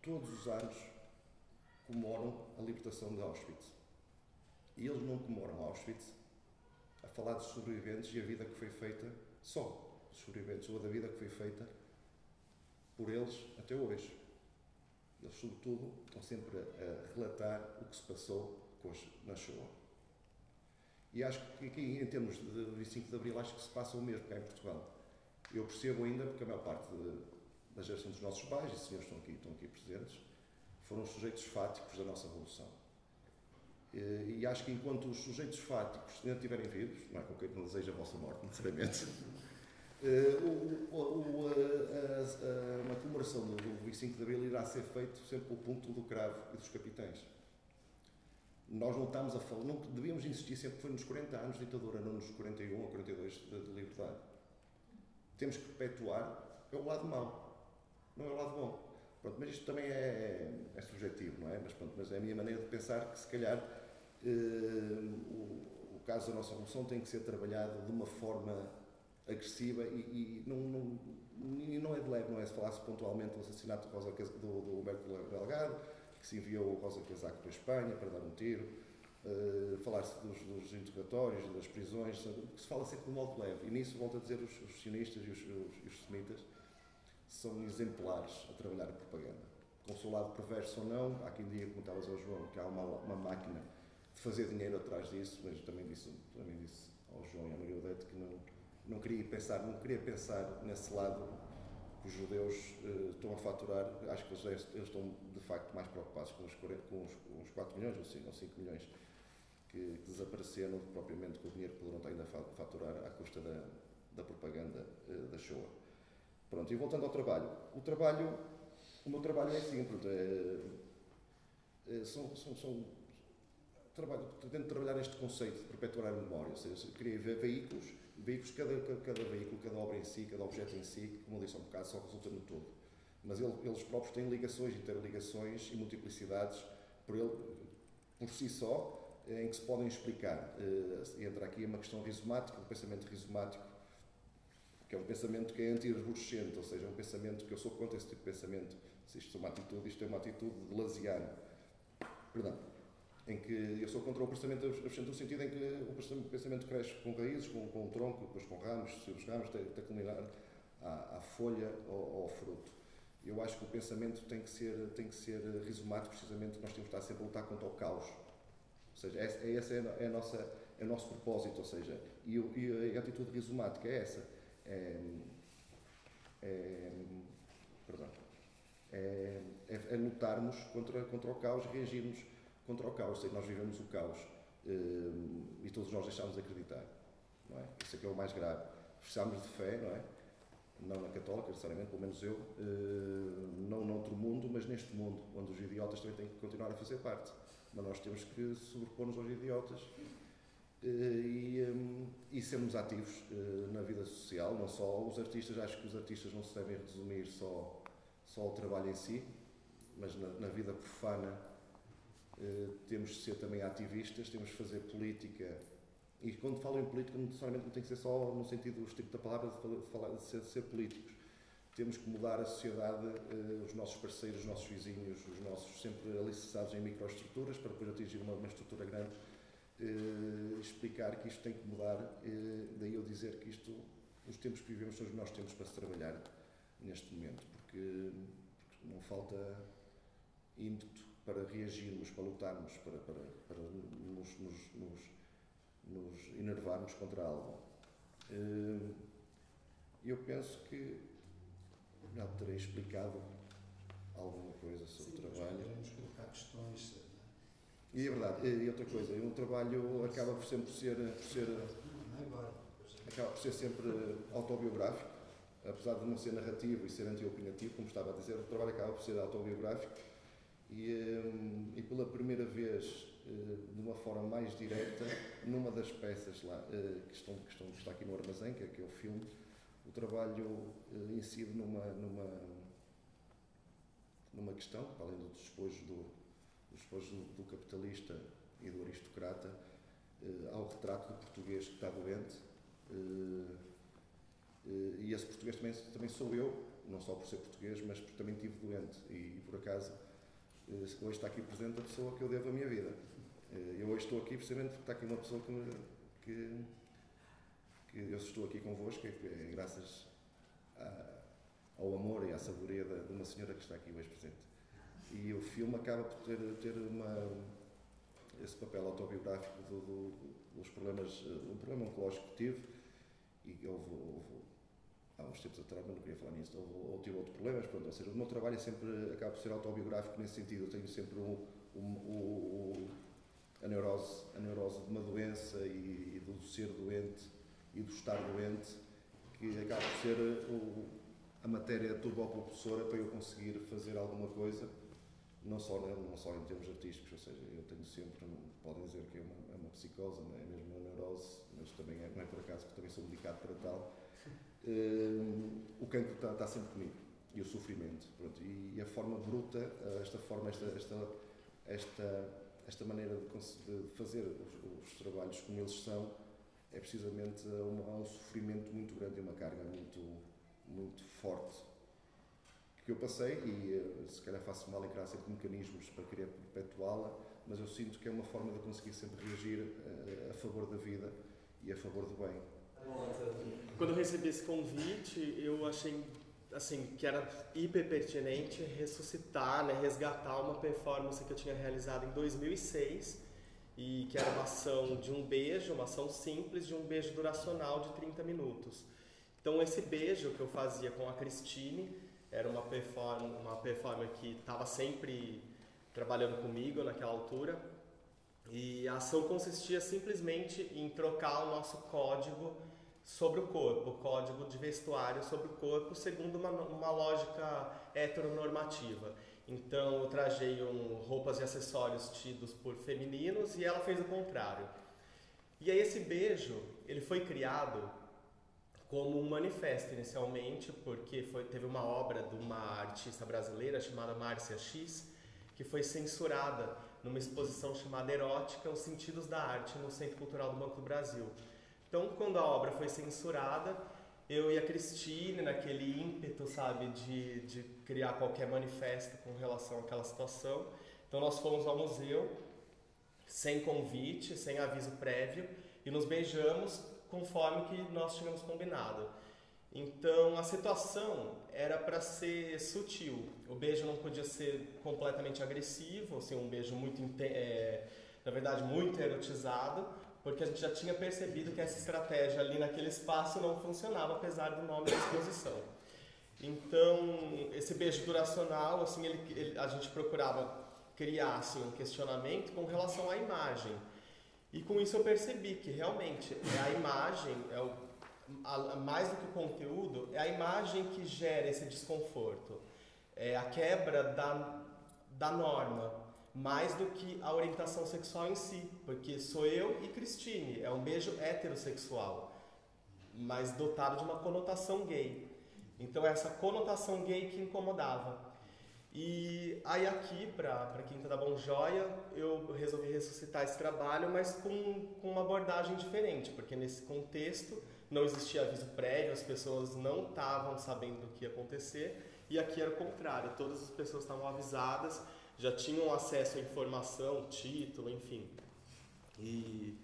Todos os anos comemoram a libertação de Auschwitz. E eles não comemoram Auschwitz a falar dos sobreviventes e a vida que foi feita, só dos sobreviventes, ou da vida que foi feita por eles até hoje. Eles, sobretudo, estão sempre a relatar o que se passou na Shoah. E acho que aqui, em termos de 25 de Abril, acho que se passa o mesmo cá em Portugal. Eu percebo ainda, porque a maior parte da geração dos nossos pais, e senhores estão aqui presentes, foram os sujeitos fáticos da nossa Revolução. E acho que enquanto os sujeitos fáticos ainda estiverem vivos, não é com quem não deseja a vossa morte, necessariamente, uma comemoração do 25 de Abril irá ser feito sempre pelo ponto do cravo e dos capitães. Nós não estamos a falar, não devíamos insistir sempre que foi nos 40 anos de ditadura, não nos 41 ou 42 de liberdade. Temos que perpetuar o lado mau, não é o lado bom. Pronto, mas isto também é subjetivo, não é? Mas é a minha maneira de pensar que, se calhar, o caso da nossa Revolução tem que ser trabalhado de uma forma agressiva e não é de leve, não é? Se falasse pontualmente do assassinato do Humberto Delgado, que se enviou o Rosa Casaco para a Espanha para dar um tiro, falar-se dos interrogatórios, das prisões, que se fala sempre de um modo leve. E nisso, volto a dizer, os sionistas e os semitas são exemplares a trabalhar a propaganda. Com o seu lado perverso ou não, há quem diga, como estavas ao João, que há uma máquina de fazer dinheiro atrás disso, mas também disse ao João e à Maria Odete que não queria pensar nesse lado que os judeus estão a faturar. Acho que eles estão, de facto, mais preocupados com os 4 milhões ou 5 milhões que desapareceram, propriamente com o dinheiro que poderão estar ainda a faturar à custa da propaganda da Shoah. Pronto, e voltando ao trabalho. O meu trabalho é assim, tento trabalhar neste conceito de perpetuar a memória, ou seja, queria ver veículos, cada veículo, cada obra em si, cada objeto em si, como eu disse há um bocado, só resulta no todo. Mas eles próprios têm ligações, interligações e multiplicidades por si só, em que se podem explicar. Entra aqui uma questão rizomática, um pensamento rizomático, que é um pensamento que é anti-arborescente, ou seja, é um pensamento que eu sou contra esse tipo de pensamento. Se isto é uma atitude de lasiano. Perdão. Em que eu sou contra o pensamento arborescente no sentido em que o pensamento cresce com raízes, com um tronco, depois com ramos, se os ramos até culminar à folha ou ao fruto. Eu acho que o pensamento tem que ser rizomado, precisamente, nós temos que estar sempre a lutar contra o caos. Ou seja, esse é o nosso propósito, ou seja, e a atitude rizomática é essa. É lutarmos contra o caos, reagirmos contra o caos. Sei que nós vivemos o caos e todos nós deixámos de acreditar, não é? Isso é que é o mais grave. Precisamos de fé, não é? Não na católica, necessariamente, pelo menos eu, não noutro mundo, mas neste mundo, onde os idiotas também têm que continuar a fazer parte. Mas nós temos que sobrepor-nos aos idiotas e sermos ativos na vida social, não só os artistas. Acho que os artistas não se devem resumir só ao trabalho em si, mas na vida profana temos de ser também ativistas, temos de fazer política. E quando falo em política, necessariamente não tem que ser só no sentido estrito da palavra de ser políticos. Temos que mudar a sociedade, os nossos parceiros, os nossos vizinhos, os nossos sempre alicerçados em microestruturas, para depois atingir uma estrutura grande. Explicar que isto tem que mudar, daí eu dizer que os tempos que vivemos são os melhores tempos para se trabalhar neste momento, porque não falta ímpeto para reagirmos, para lutarmos, para nos enervarmos contra algo. Eu penso que já terei explicado alguma coisa sobre o trabalho. Podemos colocar questões. E é verdade, e outra coisa, o trabalho acaba por sempre ser sempre autobiográfico, apesar de não ser narrativo e ser anti-opinativo, como estava a dizer, o trabalho acaba por ser autobiográfico e pela primeira vez, de uma forma mais direta, numa das peças lá, que está aqui no armazém, que é o filme, o trabalho incide numa questão, além do despojo do capitalista e do aristocrata, ao retrato do português que está doente, e esse português também sou eu, não só por ser português, mas porque também estive doente, e por acaso hoje está aqui presente a pessoa que eu devo a minha vida. Eu hoje estou aqui precisamente porque está aqui uma pessoa que eu estou aqui convosco, é graças ao amor e à sabedoria de uma senhora que está aqui hoje presente. E o filme acaba por ter esse papel autobiográfico dos problemas, um problema oncológico que tive, e houve há uns tempos atrás, mas não queria falar nisso, ou tive outros problemas, pronto, ou seja, o meu trabalho acaba por ser autobiográfico nesse sentido. Eu tenho sempre a neurose de uma doença e do ser doente e do estar doente, que acaba por ser a matéria turbopropulsora para eu conseguir fazer alguma coisa, não só em termos artísticos, ou seja, eu tenho sempre, podem dizer que é uma psicose, não é mesmo uma neurose, mas também não é por acaso que também sou medicado para tal. O cancro está sempre comigo, e o sofrimento, pronto, e a forma bruta, esta maneira de fazer os trabalhos como eles são, é precisamente um sofrimento muito grande e uma carga muito forte que eu passei, e se calhar faço mal em criar sempre mecanismos para querer perpetuá-la, mas eu sinto que é uma forma de conseguir sempre reagir a favor da vida e a favor do bem. Quando eu recebi esse convite, eu achei assim, que era hiper pertinente ressuscitar, né, resgatar uma performance que eu tinha realizado em 2006, e que era uma ação de um beijo, uma ação simples de um beijo duracional de 30 minutos. Então esse beijo que eu fazia com a Cristine era uma performer que estava sempre trabalhando comigo naquela altura, e a ação consistia simplesmente em trocar o nosso código sobre o corpo, o código de vestuário sobre o corpo, segundo uma lógica heteronormativa. Então eu trajei roupas e acessórios tidos por femininos e ela fez o contrário. E aí esse beijo, ele foi criado como um manifesto inicialmente, porque teve uma obra de uma artista brasileira chamada Márcia X, que foi censurada numa exposição chamada Erótica, os Sentidos da Arte, no Centro Cultural do Banco do Brasil. Então, quando a obra foi censurada, eu e a Cristine, naquele ímpeto, sabe, de criar qualquer manifesto com relação àquela situação, então nós fomos ao museu, sem convite, sem aviso prévio, e nos beijamos conforme que nós tínhamos combinado. Então a situação era para ser sutil. O beijo não podia ser completamente agressivo, assim, um beijo muito, na verdade, muito erotizado, porque a gente já tinha percebido que essa estratégia ali naquele espaço não funcionava, apesar do nome da exposição. Então, esse beijo duracional, assim, a gente procurava criar assim, um questionamento com relação à imagem. E com isso eu percebi que realmente a imagem, mais do que o conteúdo, é a imagem que gera esse desconforto. É a quebra da norma, mais do que a orientação sexual em si. Porque sou eu e Cristine, é um beijo heterossexual, mas dotado de uma conotação gay. Então é essa conotação gay que incomodava. E aí aqui, para Quinta da Bom Joia, eu resolvi ressuscitar esse trabalho, mas com uma abordagem diferente, porque nesse contexto não existia aviso prévio, as pessoas não estavam sabendo do que ia acontecer, e aqui era o contrário, todas as pessoas estavam avisadas, já tinham acesso à informação, título, enfim. E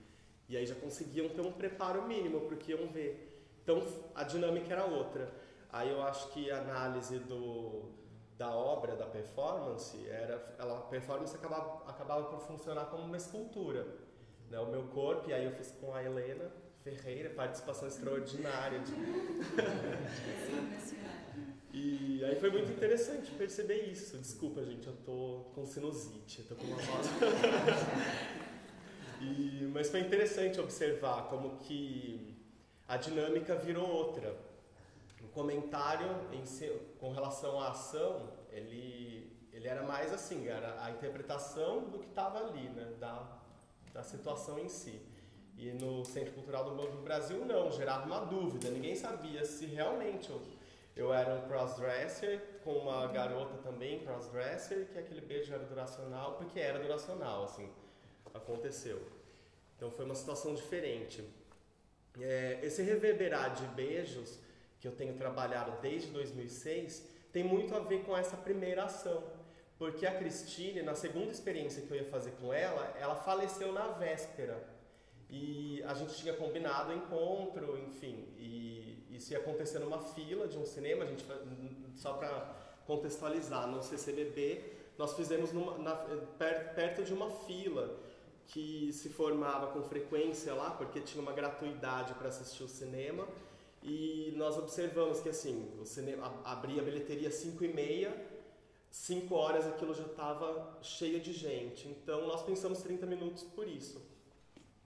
aí já conseguiam ter um preparo mínimo para o que iam ver. Então a dinâmica era outra. Aí eu acho que a análise da obra, da performance, a performance acabava por funcionar como uma escultura. Né? O meu corpo, e aí eu fiz com a Helena Ferreira, participação extraordinária. E aí foi muito interessante perceber isso. Desculpa, gente, eu tô com sinusite, eu tô com uma voz. Mas foi interessante observar como que a dinâmica virou outra. O comentário com relação à ação, ele era mais assim, era a interpretação do que estava ali, né, da situação em si. E no Centro Cultural do Banco do Brasil, não, gerava uma dúvida, ninguém sabia se realmente eu era um crossdresser com uma garota também crossdresser, que aquele beijo era duracional, porque era duracional, assim, aconteceu. Então foi uma situação diferente. Esse reverberar de beijos que eu tenho trabalhado desde 2006, tem muito a ver com essa primeira ação. Porque a Cristine, na segunda experiência que eu ia fazer com ela faleceu na véspera. E a gente tinha combinado o encontro, enfim, e isso ia acontecer numa fila de um cinema, só para contextualizar, no CCBB, nós fizemos perto de uma fila que se formava com frequência lá, porque tinha uma gratuidade para assistir o cinema. E nós observamos que assim, o cinema abria a bilheteria às 5h30, 5 horas aquilo já estava cheio de gente. Então nós pensamos 30 minutos por isso.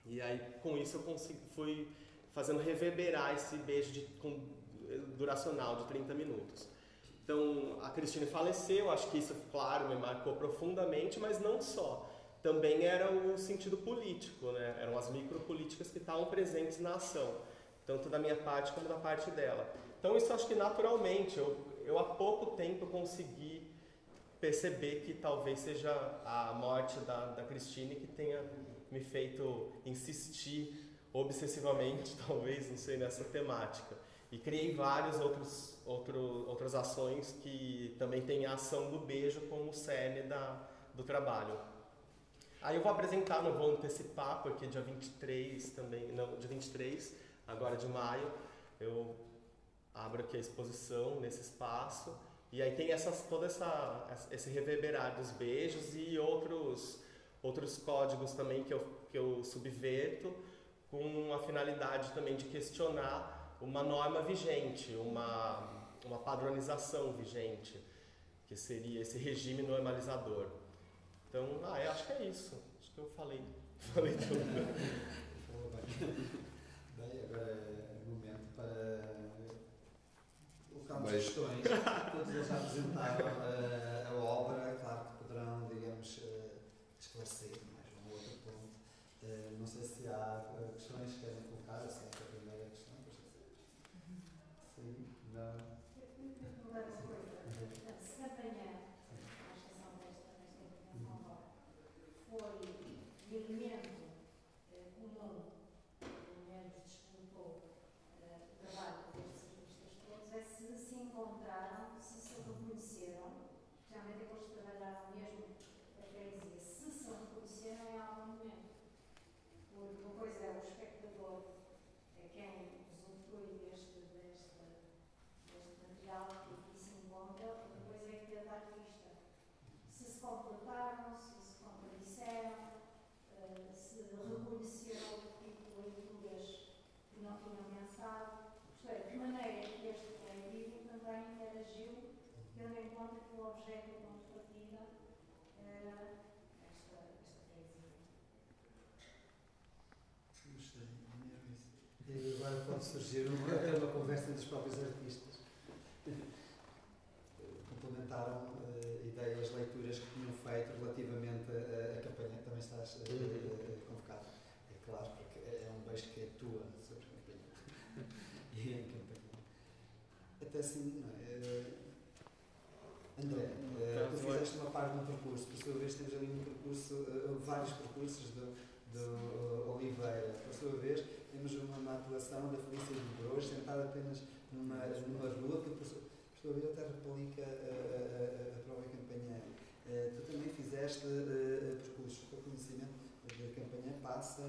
E aí com isso eu fui fazendo reverberar esse beijo duracional de 30 minutos. Então a Cristine faleceu, acho que isso, claro, me marcou profundamente, mas não só. Também era o sentido político, né? Eram as micropolíticas que estavam presentes na ação, tanto da minha parte como da parte dela. Então isso acho que naturalmente, eu há pouco tempo consegui perceber que talvez seja a morte da Cristine que tenha me feito insistir obsessivamente, talvez, não sei, nessa temática. E criei várias outras ações que também têm a ação do beijo como cerne do trabalho. Aí eu vou apresentar, não vou antecipar, porque dia 23 também, não, dia 23, agora de maio, eu abro aqui a exposição nesse espaço, e aí tem todo esse reverberar dos beijos e outros códigos também que eu subverto, com a finalidade também de questionar uma norma vigente, uma padronização vigente, que seria esse regime normalizador. Então, eu acho que é isso. Acho que eu falei tudo. Bem, agora é o momento para colocarmos questões. Todos eles já apresentaram a obra, claro que poderão, digamos, esclarecer mais um outro ponto. Não sei se há questões que querem colocar, ou se é a primeira questão. Sim, não. se completaram, se contradisseram, se reconheceram o tipo de leituras que não tinham pensado. Isto é, de que maneira é que este livro também interagiu, tendo em conta que o objeto de ponto de partida era esta freguesia. Gostei, mesmo isso. E agora pode surgir uma conversa entre os próprios artistas. Complementaram ideias, leituras que tinham feito relativamente à campanha. Também estás convocado. É claro, porque é um beijo que atua sobre a campanha. E em campanha. Até assim, não é? André, tu fizeste uma parte de um percurso, por sua vez temos ali um percurso, vários percursos do Oliveira. Por sua vez, temos uma atuação da Felícia de Bros, sentada apenas numa rua, que por sua vez até replica a prova campanheira. Tu também fizeste percursos, o teu conhecimento da campanha passa,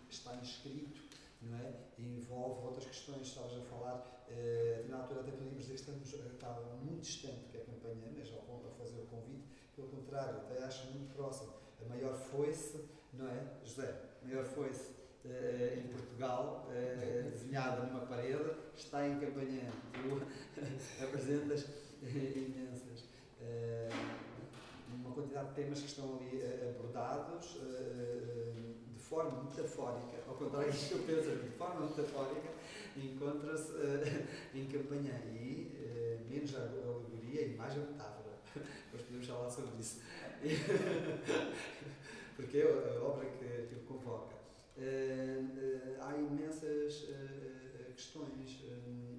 está inscrito, não é? E envolve outras questões, estavas a falar, na altura até podíamos dizer que estava muito distante que a campanha, mas ao fazer o convite, pelo contrário, até acho muito próximo. A maior foice, não é, José? A maior foice em Portugal, desenhada numa parede, está em Campanhã. Tu apresentas imensas. Uma quantidade de temas que estão ali abordados de forma metafórica, ao contrário do que eu penso, de forma metafórica, encontra-se em Campanhã. E menos a alegoria e mais a metáfora. Depois podemos falar sobre isso. Porque é a obra que o convoca. Há imensas questões.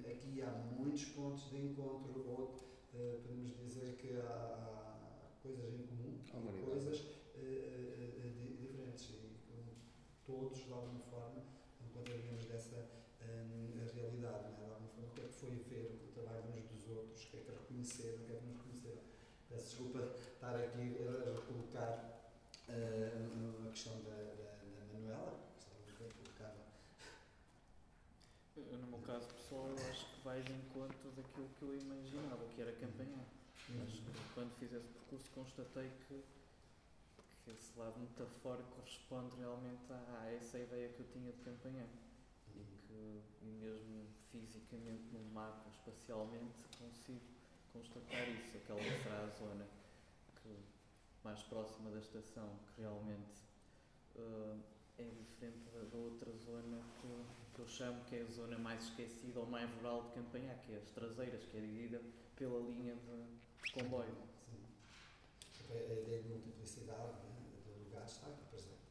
Aqui há muitos pontos de encontro, ou podemos dizer que há coisas em comum, coisas diferentes. E todos, de alguma forma, encontraremos dessa realidade. Né? De alguma forma, o que é que foi ver o trabalho uns dos outros, o que é que reconheceram, o que é que não reconheceram. Peço desculpa estar aqui a colocar a questão da Manuela. No meu caso pessoal, eu acho que vais em conta daquilo que eu imaginava, que era Campanhã. Mas quando fiz esse percurso constatei que esse lado metafórico corresponde realmente a essa ideia que eu tinha de Campanhã. E mesmo fisicamente no mapa, espacialmente, consigo constatar isso. Aquela será a zona mais próxima da estação, que realmente é diferente da outra zona que eu chamo que é a zona mais esquecida ou mais rural de Campanhã, que é as Traseiras, que é dividida pela linha de comboio. Sim. A ideia de multiplicidade, né, do lugar está aqui presente.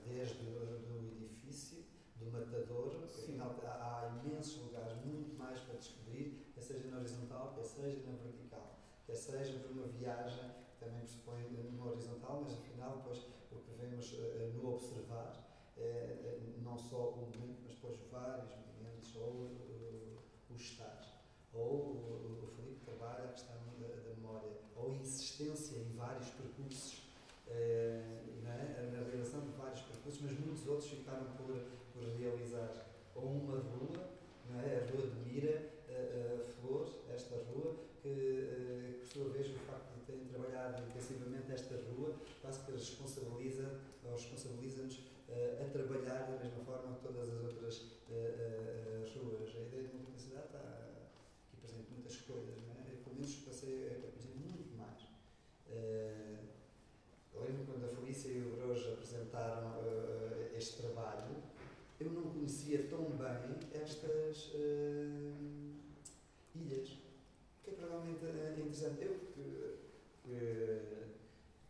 Desde o edifício, do matador, afinal há imensos lugares, muito mais para descobrir, quer seja na horizontal, quer seja na vertical, quer seja por uma viagem que também pressupõe numa horizontal, mas afinal depois o que vemos no observar não só o momento, mas depois vários momentos, ou o estar, ou o Filipe trabalha a questão da memória, ou a insistência em vários percursos, na realização de vários percursos, mas muitos outros ficaram por realizar. Ou uma rua, não é? A Rua de Mira, Flor, esta rua, que por sua vez o facto de terem trabalhado intensivamente esta rua quase que responsabiliza-nos a trabalhar da mesma forma que todas as outras ruas. A ideia de multiplicidade está aqui presente muitas coisas, não é? Eu pelo menos passei a conhecer muito mais. Eu lembro quando a Felícia e o Bros apresentaram este trabalho, eu não conhecia tão bem estas ilhas, que é provavelmente interessante. Eu que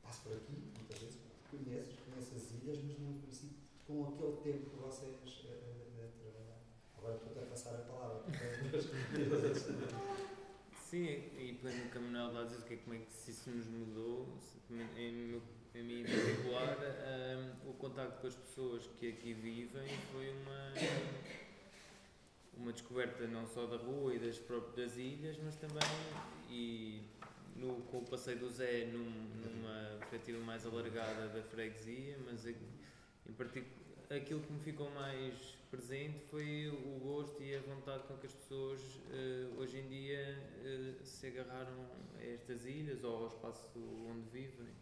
passo por aqui muitas vezes, conheço as ilhas, mas não conheci com aquele tempo que vocês trabalharam. Agora estou a passar a palavra. Sim, e pegando o que a Manuel está a dizer, como é que se isso nos mudou, em mim em particular, o contacto com as pessoas que aqui vivem foi uma descoberta não só da rua e das ilhas, mas também, com o passeio do Zé numa perspectiva mais alargada da freguesia, mas em particular, aquilo que me ficou mais presente foi o gosto e a vontade com que as pessoas hoje em dia se agarraram a estas ilhas ou ao espaço onde vivem.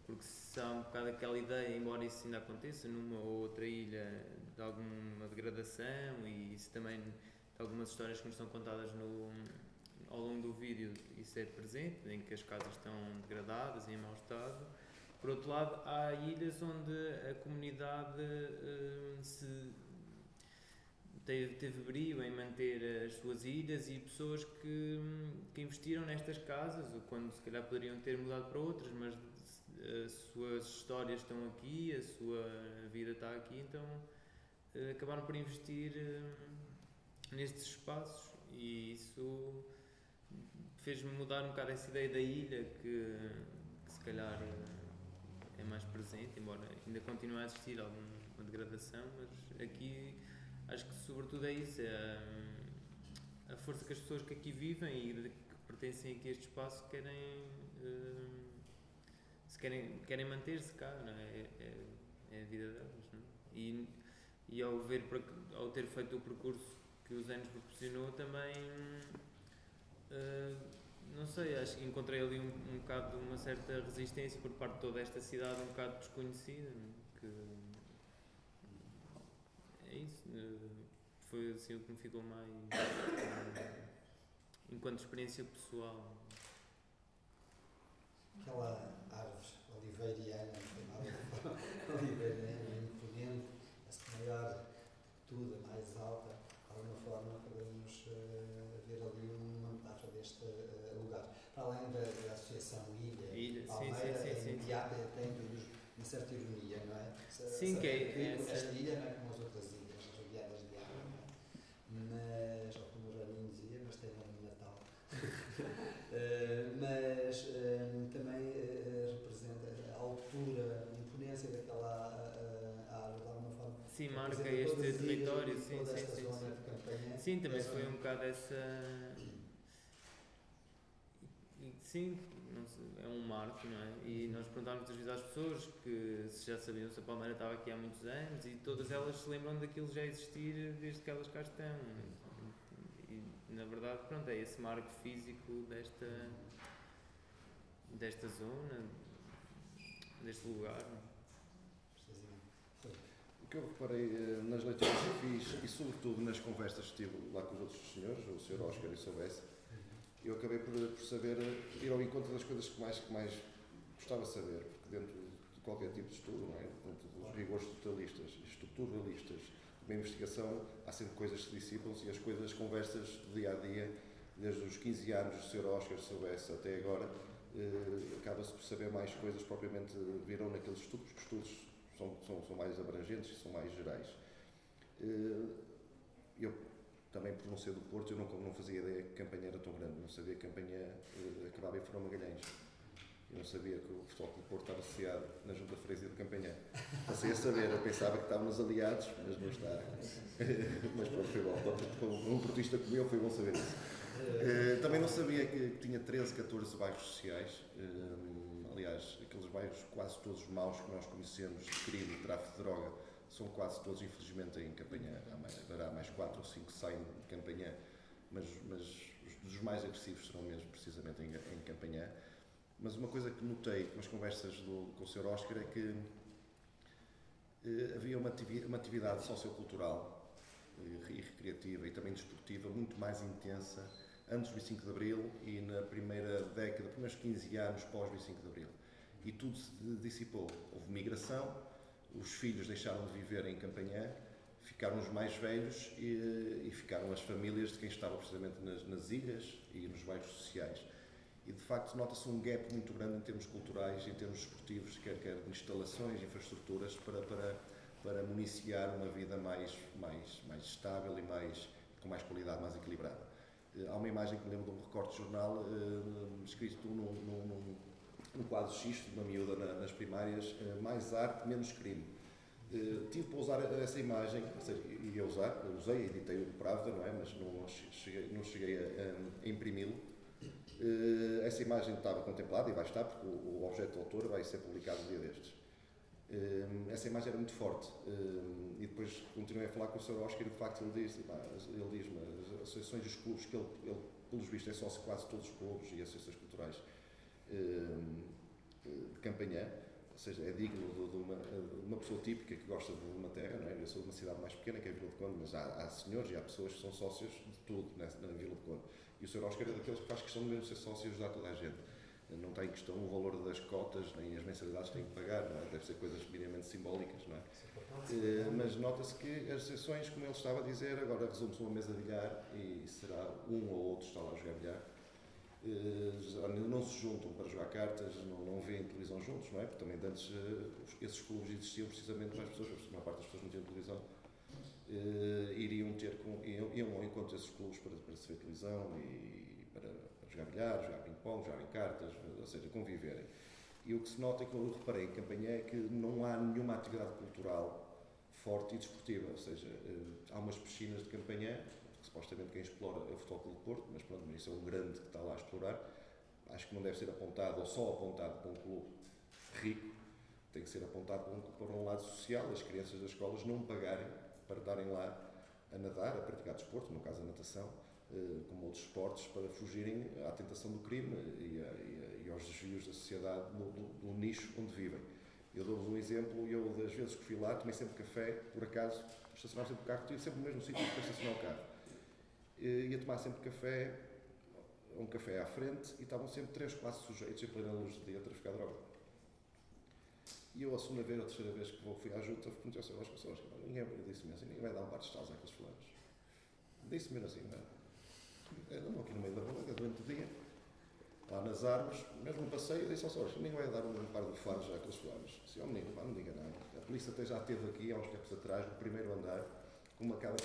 Porque se há um bocado aquela ideia, embora isso ainda aconteça numa ou outra ilha, de alguma degradação, e isso também de algumas histórias que nos são contadas ao longo do vídeo, isso é presente, em que as casas estão degradadas e em mau estado. Por outro lado, há ilhas onde a comunidade teve brio em manter as suas ilhas, e pessoas que investiram nestas casas, quando se calhar poderiam ter mudado para outras, mas as suas histórias estão aqui, a sua vida está aqui, então acabaram por investir nestes espaços, e isso fez-me mudar um bocado essa ideia da ilha que se calhar é mais presente, embora ainda continue a existir alguma degradação, mas aqui acho que sobretudo é isso, é a força que as pessoas que aqui vivem e que pertencem aqui a este espaço querem manter-se cá, não é? É a vida delas, não é? E ao ter feito o percurso que os anos proporcionou também, não sei, acho que encontrei ali um bocado de uma certa resistência por parte de toda esta cidade um bocado desconhecida, que é isso, foi assim o que me ficou mais enquanto experiência pessoal. Aquela árvore oliveiriana, oliveiriana, imponente, a maior de tudo, a mais alta, de alguma forma podemos ver ali uma metáfora deste lugar. Para além da associação Ilha Palmeira, sim. imediata tem uma certa ironia, não é? Sim, que é esta ilha não é como as outras ilhas, rodeadas de água, não é? Mas, ou como o Raninho dizia, mas tem um Natal. Mas também representa a altura, a imponência daquela árvore, de alguma forma. Sim, marca este território, sim. Zona de campanha. Sim, também foi um bocado essa. Sim, é um marco, não é? E nós perguntámos muitas vezes às pessoas que se já sabiam se a Palmeira estava aqui há muitos anos, e todas elas se lembram daquilo já existir desde que elas cá estão. E na verdade, pronto, é esse marco físico desta zona, deste lugar. O que eu reparei nas leituras que fiz e sobretudo nas conversas que tive lá com os outros senhores, o Sr. Oscar e o Sr. Bessa, eu acabei por saber ir ao encontro das coisas que mais gostava de saber, porque dentro de qualquer tipo de estudo, não é? Dentro dos rigores estruturalistas de uma investigação, há sempre coisas que se dissipam-se, e as conversas do dia a dia, desde os 15 anos do Sr. Oscar, Sr. Bessa até agora, acaba-se por saber mais coisas propriamente viram naqueles estudos, porque os estudos são mais abrangentes e são mais gerais. Eu também, por não ser do Porto, eu não fazia ideia que Campanhã era tão grande, não sabia que Campanhã acabava em Fernão Magalhães. Eu não sabia que o Futebol Clube do Porto estava associado na Junta de Freguesia de Campanhã. Passei a saber, eu pensava que estávamos aliados, mas não está. Mas pronto, foi bom. Como um portista como eu, foi bom saber isso. Também não sabia que tinha 13, 14 bairros sociais. Aliás, aqueles bairros quase todos maus que nós conhecemos, de crime, de tráfico de droga, são quase todos, infelizmente, em Campanhã. Haverá mais 4 ou 5 que saem de Campanhã, mas os mais agressivos serão mesmo precisamente em Campanhã. Mas uma coisa que notei nas conversas com o Sr. Oscar é que havia uma atividade sociocultural e recreativa e também desportiva muito mais intensa antes do 25 de Abril e na primeira década, primeiros 15 anos pós 25 de Abril. E tudo se dissipou. Houve migração, os filhos deixaram de viver em Campanhã, ficaram os mais velhos e ficaram as famílias de quem estava precisamente nas ilhas e nos bairros sociais. E de facto nota-se um gap muito grande em termos culturais, em termos esportivos, quer de instalações, infraestruturas, para municiar uma vida mais estável e com mais qualidade, mais equilibrada. Há uma imagem que me lembro de um recorte de jornal escrito num quadro xisto de uma miúda nas primárias, mais arte, menos crime. Tive para usar essa imagem, ou seja, usei, editei o Pravda, não é? Mas não cheguei a imprimi-lo. Essa imagem estava contemplada e vai estar, porque o objeto de autor vai ser publicado um dia destes. Essa imagem era muito forte. E depois continuei a falar com o Sr. Oscar e de facto ele diz-me, as associações dos clubes, que ele pelos vistos é sócio de quase todos os clubes e associações culturais de Campanhã, ou seja, é digno de uma pessoa típica que gosta de uma terra, não é? Eu sou de uma cidade mais pequena que é a Vila de Conde, mas há senhores e há pessoas que são sócios de tudo na Vila de Conde. E o Sr. Oscar é daqueles que faz questão de mesmo ser sócio e ajudar toda a gente. Não está em questão o valor das cotas, nem as mensalidades que têm que pagar, não é? Deve ser coisas minimamente simbólicas, não é? Mas nota-se que as sessões, como ele estava a dizer, agora resume-se uma mesa de bilhar e será um ou outro está lá a jogar bilhar. Não se juntam para jogar cartas, não veem televisão juntos, não é? Porque também antes esses clubes existiam precisamente para as pessoas, porque a maior parte das pessoas não tinham televisão, iam ao encontro desses clubes para se ver televisão e para jogar bilhar, jogar ping-pong, jogar em cartas, ou seja, conviverem. E o que se nota, que eu reparei em Campanhã, é que não há nenhuma atividade cultural forte e desportiva, ou seja, há umas piscinas de Campanhã, que supostamente quem explora é o Futebol Clube do Porto, mas pronto, isso é um grande que está lá a explorar. Acho que não deve ser apontado, ou só apontado para um clube rico, tem que ser apontado para um lado social, as crianças das escolas não pagarem para estarem lá a nadar, a praticar desporto, no caso a natação, como outros esportes, para fugirem à tentação do crime e aos desvios da sociedade do nicho onde vivem. Eu dou-vos um exemplo, eu das vezes que fui lá, tomei sempre café, por acaso, estacionava sempre o carro, tive sempre no mesmo sítio para estacionar o carro. Ia tomar sempre café, um café à frente, e estavam sempre 3 ou 4 sujeitos em plena luz do dia a traficar droga. E eu, a segunda vez, a terceira vez que fui à junta, perguntei ao Sr. Oscar, ninguém disse-me assim, ninguém vai dar um par de estalos àqueles fulanos. Disse-me assim, não, aqui no meio da rua, durante o dia, lá nas árvores, mesmo no passeio, eu disse ao Sr. Oscar, ninguém vai dar um par de faros àqueles fulanos. Disse, menino, não diga nada. A polícia até já esteve aqui, há uns tempos atrás, no primeiro andar, como acaba de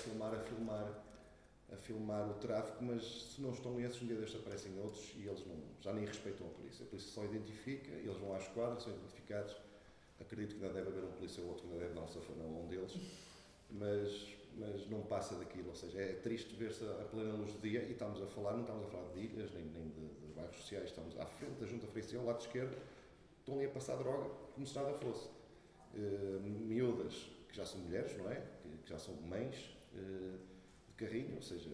a filmar o tráfico, mas se não estão esses, um dia destes aparecem outros e eles já nem respeitam a polícia. A polícia só identifica, eles vão à esquadra, são identificados. Acredito que ainda deve haver um polícia ou outro que ainda deve dar um safanão a um deles, mas não passa daquilo. Ou seja, é triste ver-se a plena luz do dia e não estamos a falar de ilhas, nem de bairros sociais, estamos à frente da Junta Freguesia, ao lado esquerdo, estão ali a passar droga como se nada fosse. Miúdas, que já são mulheres, não é? Que já são mães, de carrinho, ou seja,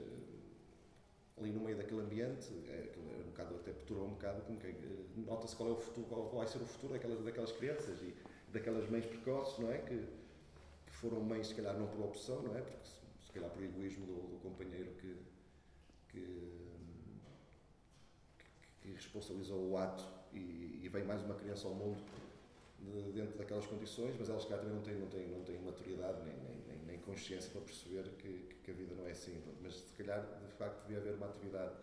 ali no meio daquele ambiente, um bocado, até perturba um bocado, como que nota-se qual é o futuro, qual vai ser o futuro daquelas crianças e daquelas mães precoces, não é? Que foram mães, se calhar, não por opção, não é? Porque se calhar por egoísmo do companheiro que responsabilizou o ato e vem mais uma criança ao mundo dentro daquelas condições, mas elas, se calhar, também não têm maturidade nem consciência para perceber que a vida não é assim. Mas, se calhar, de facto, devia haver uma atividade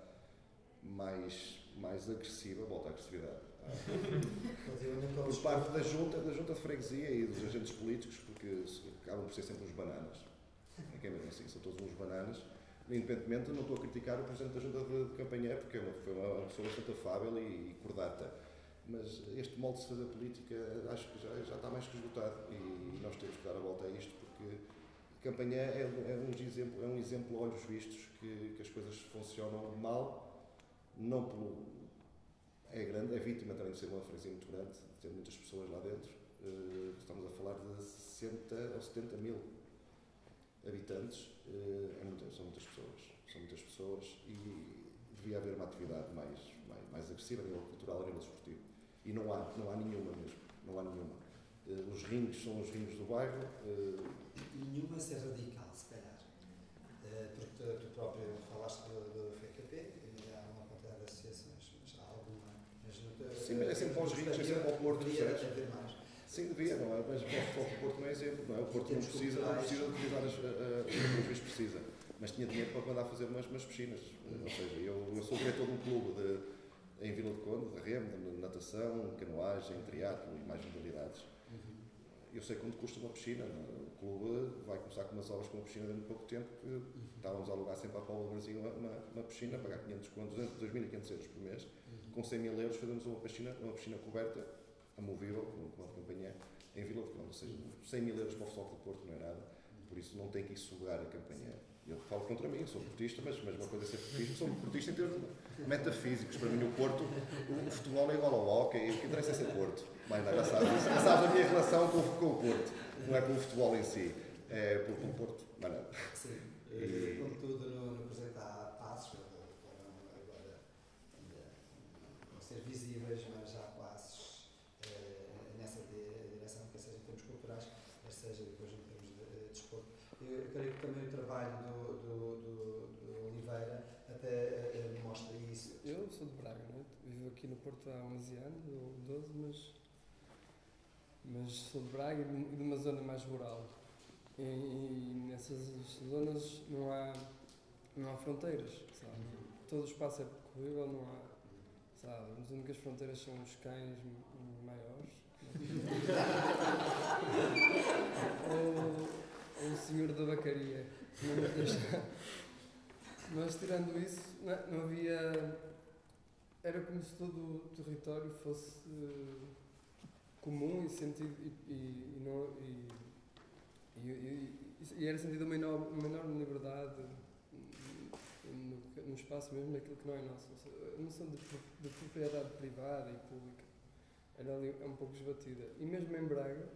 mais agressiva, volta à agressividade, por parte da junta de freguesia e dos agentes políticos, porque acabam por ser sempre uns bananas. É que é mesmo assim, são todos uns bananas. Independentemente, não estou a criticar o Presidente da Junta de Campanhã, porque foi uma pessoa bastante afável e cordata. Mas este molde de se fazer política acho que já está mais que esgotado e nós temos que dar a volta a isto, porque Campanhã é um exemplo a olhos vistos que as coisas funcionam mal, não pelo... É grande, é vítima também de ser uma freguesia muito grande, de ter muitas pessoas lá dentro. Estamos a falar de 60 ou 70 mil habitantes, são muitas pessoas e devia haver uma atividade mais agressiva a nível cultural, a nível desportivo. E não há nenhuma mesmo, não há nenhuma. Os ringues são os ringues do bairro. Nenhuma ser radical, se calhar. Porque tu próprio falaste do FKP, e há uma quantidade de associações, mas há alguma... Sim, mas é sempre para os ringues, é sempre para o Porto, percebes? Haver mais. Sim, devia, não é? Mas o Porto não é exemplo, não é? O Porto não precisa utilizar o que o juiz precisa. Mas tinha dinheiro para mandar fazer umas piscinas. Ou seja, eu sou diretor de um clube em Vila de Conde, de remo, de natação, canoagem, triatlo e mais modalidades. Eu sei quanto custa uma piscina. O clube vai começar com umas obras com uma piscina dentro de pouco tempo, que estávamos a alugar sempre à Paula Brasil uma piscina, a pagar 500 contos, 2.500 euros por mês. Com 100 mil euros fazemos uma piscina coberta, amovível, como a Campanhã, em Vila de Conde. Ou seja, 100 mil euros para o Futebol Clube do Porto não é nada, por isso não tem que ir sugar a Campanhã. Eu falo contra mim, sou portista, mas uma coisa é ser portista, sou portista em termos metafísicos. Para mim, o Porto, o futebol é igual ao hóquei, o que interessa é ser Porto. Mais nada, já sabes a minha relação com o Porto, não é com o futebol em si, é pelo Porto, mais nada. Sim, contudo, no presente há passos, foram agora não ser visíveis, mas há passos nessa direção, quer seja em termos culturais, quer seja depois em termos de desporto. Eu creio que também o trabalho do Oliveira até mostra isso. Eu sou de Braga, não é? Vivo aqui no Porto há 11 anos, ou 12, mas sou de Braga e de uma zona mais rural. E nessas zonas não há fronteiras, sabe? Todo o espaço é percorrível, não há, sabe? As únicas fronteiras são os cães maiores. ou o senhor da bacaria. Mas tirando isso, não havia. Era como se todo o território fosse comum e sentido e era sentido uma enorme liberdade no espaço mesmo daquilo que não é nosso. A noção de propriedade privada e pública era ali um pouco esbatida. E mesmo em Braga,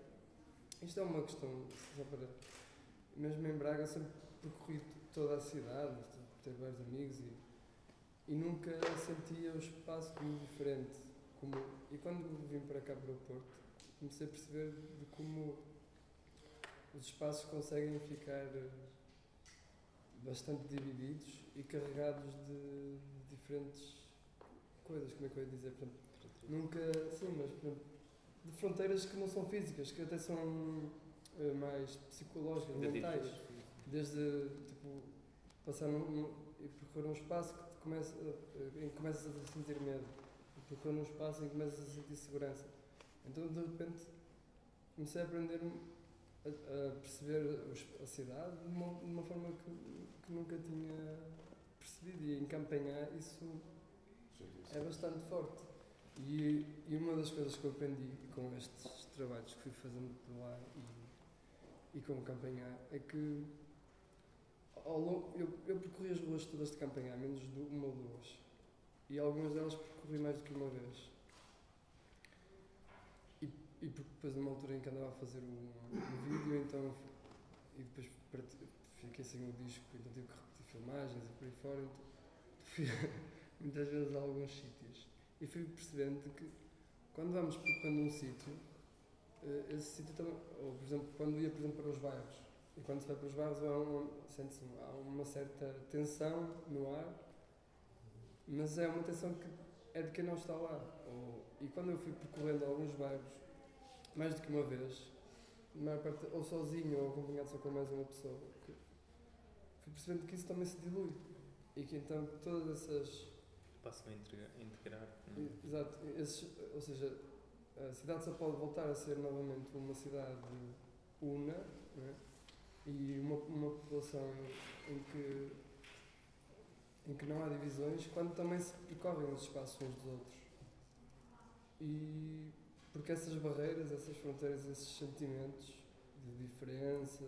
isto é uma questão, só para. Mesmo em Braga, eu sempre percorri toda a cidade, tenho vários amigos e nunca sentia o espaço como diferente. E quando vim para cá, para o Porto, comecei a perceber de como os espaços conseguem ficar bastante divididos e carregados de diferentes coisas, como é que eu ia dizer? Portanto, nunca, sim, mas portanto, de fronteiras que não são físicas, que até são mais psicológicas, mentais. Desde, tipo, passar e percorrer um espaço em que começas a sentir medo, e percorrer um espaço em que começas a sentir segurança. Então, de repente, comecei a aprender a perceber a cidade de uma forma que nunca tinha percebido, e em Campanhã isso é bastante forte. E uma das coisas que eu aprendi com estes trabalhos que fui fazendo por lá e com Campanhã é que eu percorri as ruas todas de Campanhã, menos uma ou duas, e algumas delas percorri mais do que uma vez. E depois, numa altura em que andava a fazer um vídeo, então, e depois fiquei sem o disco, então tive que repetir filmagens e por aí fora, então fui muitas vezes a alguns sítios. E fui percebendo que quando vamos percorrendo um sítio, esse sítio também, ou por exemplo, quando ia por exemplo para os bairros, e quando se vai para os bairros sente-se há uma certa tensão no ar, mas é uma tensão que é de quem não está lá. E quando eu fui percorrendo alguns bairros, mais do que uma vez, na maior parte, ou sozinho ou acompanhado só com mais uma pessoa, fui percebendo que isso também se dilui. E que então todas essas... Passam a integrar. Exato. Ou seja, a cidade só pode voltar a ser novamente uma cidade una, não é? E uma população em que não há divisões, quando também se percorrem os espaços uns dos outros. E porque essas barreiras, essas fronteiras, esses sentimentos de diferença,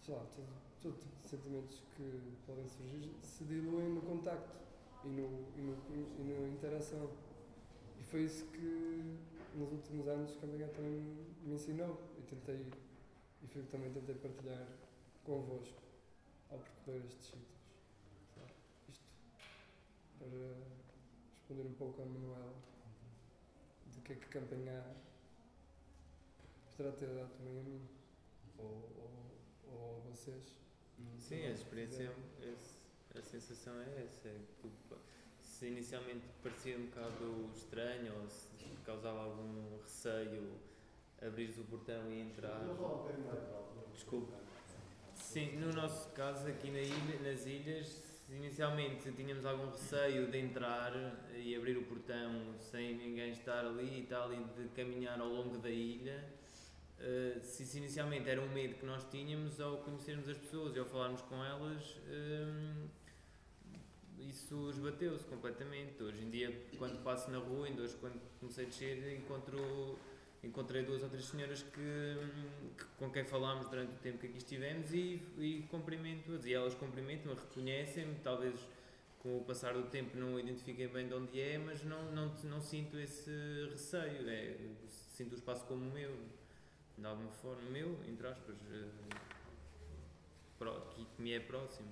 sei lá, todo tipo de sentimentos que podem surgir se diluem no contacto e na interação. E foi isso que nos últimos anos Campanhã também me ensinou e foi o que também tentei partilhar convosco ao percorrer estes sítios. Isto para responder um pouco à Manuela do que é que Campanhã poderá ter dado também a mim ou a vocês. Sim, a experiência, a sensação é essa. Se inicialmente parecia um bocado estranho ou se causava algum receio abrires o portão e entrar. Desculpe. Sim, no nosso caso aqui nas ilhas, inicialmente tínhamos algum receio de entrar e abrir o portão sem ninguém estar ali e tal, e de caminhar ao longo da ilha. Se inicialmente era um medo que nós tínhamos, ao conhecermos as pessoas e ao falarmos com elas, isso esbateu-se completamente. Hoje em dia, quando passo na rua, ainda hoje quando comecei a descer, encontro encontrei 2 ou 3 senhoras com quem falámos durante o tempo que aqui estivemos e cumprimento-as, e elas cumprimentam-me, reconhecem-me, talvez com o passar do tempo não identifiquem bem de onde é, mas não sinto esse receio, sinto o espaço como meu, de alguma forma, meu, entre aspas, que me é próximo.